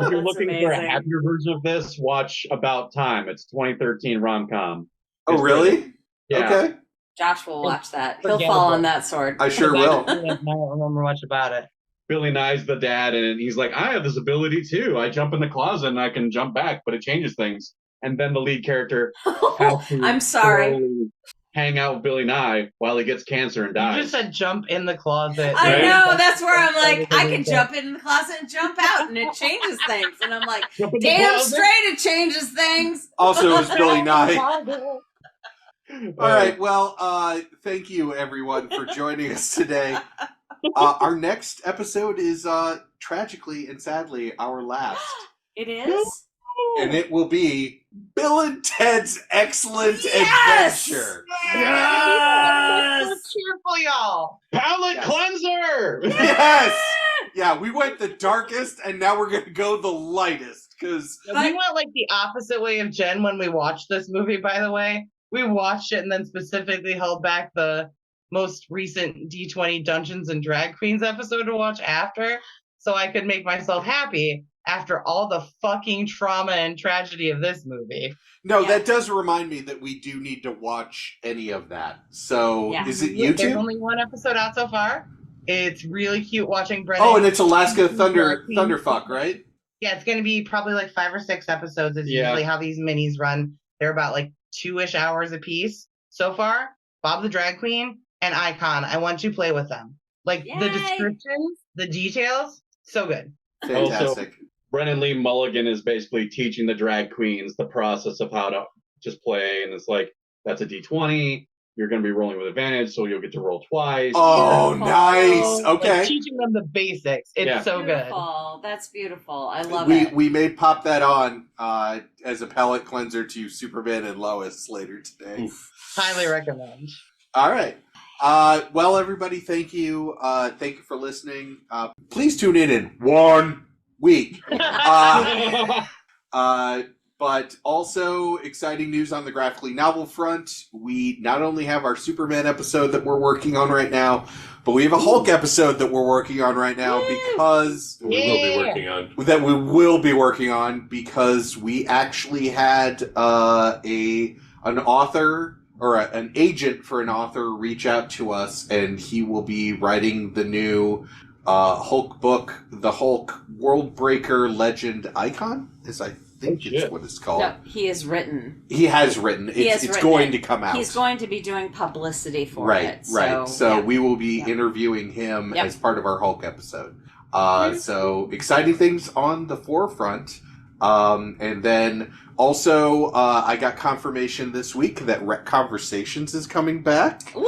If you're that's looking for a amazing. happier version of this, watch About Time. It's 2013 rom-com. Oh, It's really? Yeah. Okay, Josh will watch that. He'll Forgettable. fall on that sword. I sure I will. don't remember much about it. Billy Nye's the dad, and he's like, I have this ability too. I jump in the closet and I can jump back, but it changes things. And then the lead character has to I'm sorry. slowly hang out with Billy Nye while he gets cancer and You dies. just said jump in the closet. I Right? know. That's where I'm like, I can jump in the closet and jump out, and it changes things. And I'm like, Jump in the damn closet. straight, it changes things. Also, it was Billy Nye. Uh, All right, well, thank you, everyone, for joining us today. Our next episode is, tragically and sadly, our last. It is. And it will be Bill and Ted's Excellent Yes! Adventure. Yes! So cheerful, y'all. Palette Yes. cleanser! Yes! Yeah, we went the darkest, and now we're going to go the lightest, because... We went like the opposite way of Jen when we watched this movie, by the way. We watched it and then specifically held back the most recent D20 Dungeons and Drag Queens episode to watch after, so I could make myself happy after all the fucking trauma and tragedy of this movie. No, Yeah. that does remind me that we do need to watch any of that. So, Yeah. is it There's YouTube? only one episode out so far. It's really cute watching Brennan. Oh, and it's Alaska Drag Queens. Thunderfuck, right? Yeah, it's going to be probably like 5 or 6 episodes is Yeah. usually how these minis run. They're about like 2-ish hours a piece. So far, Bob the Drag Queen and Icon, I want to play with them. Like the Yay. descriptions, the details, so good. Fantastic. Brennan Lee Mulligan is basically teaching the drag queens the process of how to just play, and it's like, that's a D20, you're going to be rolling with advantage, so you'll get to roll twice. Oh, Beautiful. nice. Like, Okay. teaching them the basics. It's Yeah. so good. Beautiful. That's beautiful. I love we it. we may pop that on as a palate cleanser to Superman and Lois later today. Oof. Highly recommend. All right. Well, everybody, thank you. Thank you for listening. Please tune in 1 week. But also exciting news on the Graphically Novel front. We not only have our Superman episode that we're working on right now, but we have a Hulk episode that we're working on right now because We will be working on. that we will be working on because we actually had an author or an agent for an author reach out to us, and he will be writing the new Hulk book, the Hulk World Breaker Legend Icon. I think it's what it's called. No, he has written. He has written. It's going to come out. He's going to be doing publicity for it. Right. So we will be interviewing him as part of our Hulk episode. So exciting things on the forefront. And then also, I got confirmation this week that Rec Conversations is coming back. Woo!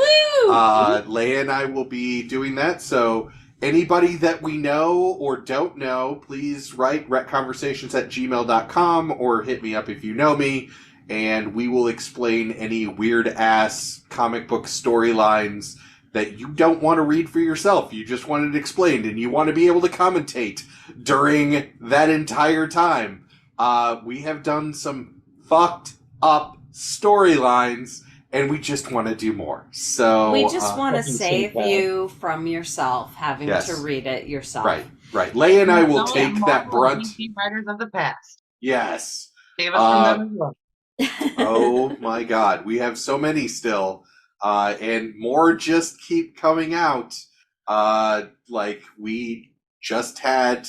Leia and I will be doing that. So anybody that we know or don't know, please write recconversations@gmail.com or hit me up if you know me, and we will explain any weird-ass comic book storylines that you don't want to read for yourself. You just want it explained, and you want to be able to commentate during that entire time. We have done some fucked up storylines, and we just want to do more. So we just want to save you from yourself having to read it yourself. Right. Leia and I will take that brunt. DC writers of the past. Yes. Save us from them as well. Oh my God, we have so many still, and more just keep coming out. Like we just had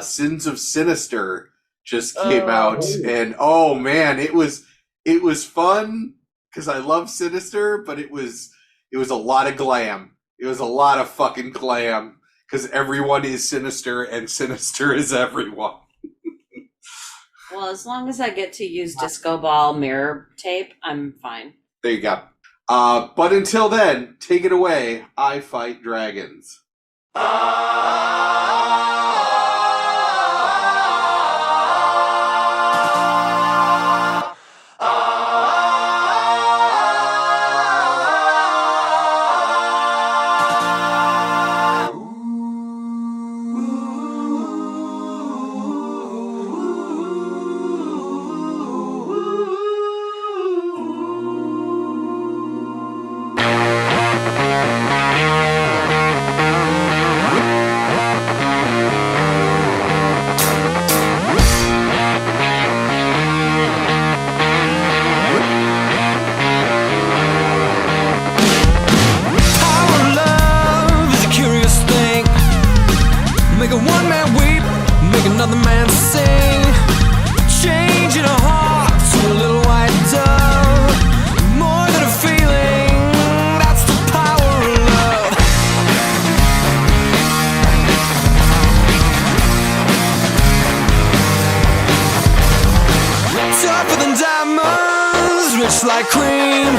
Sins of Sinister just came out, and oh man, it was fun. Because I love Sinister, but it was a lot of glam. It was a lot of fucking glam. Because everyone is Sinister, and Sinister is everyone. Well, as long as I get to use disco ball mirror tape, I'm fine. There you go. But until then, take it away. I Fight Dragons. Another man sing, changing a heart to a little white dove. More than a feeling, that's the power of love. Tougher than diamonds, rich like cream,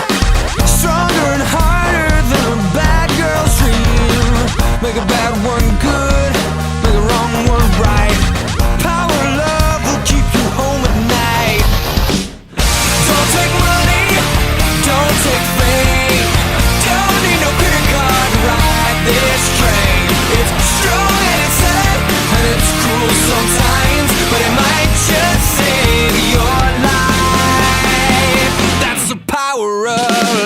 stronger and harder than a bad girl's dream. Make a bad one good, make a wrong one right. Sometimes, but it might just save your life. That's the power of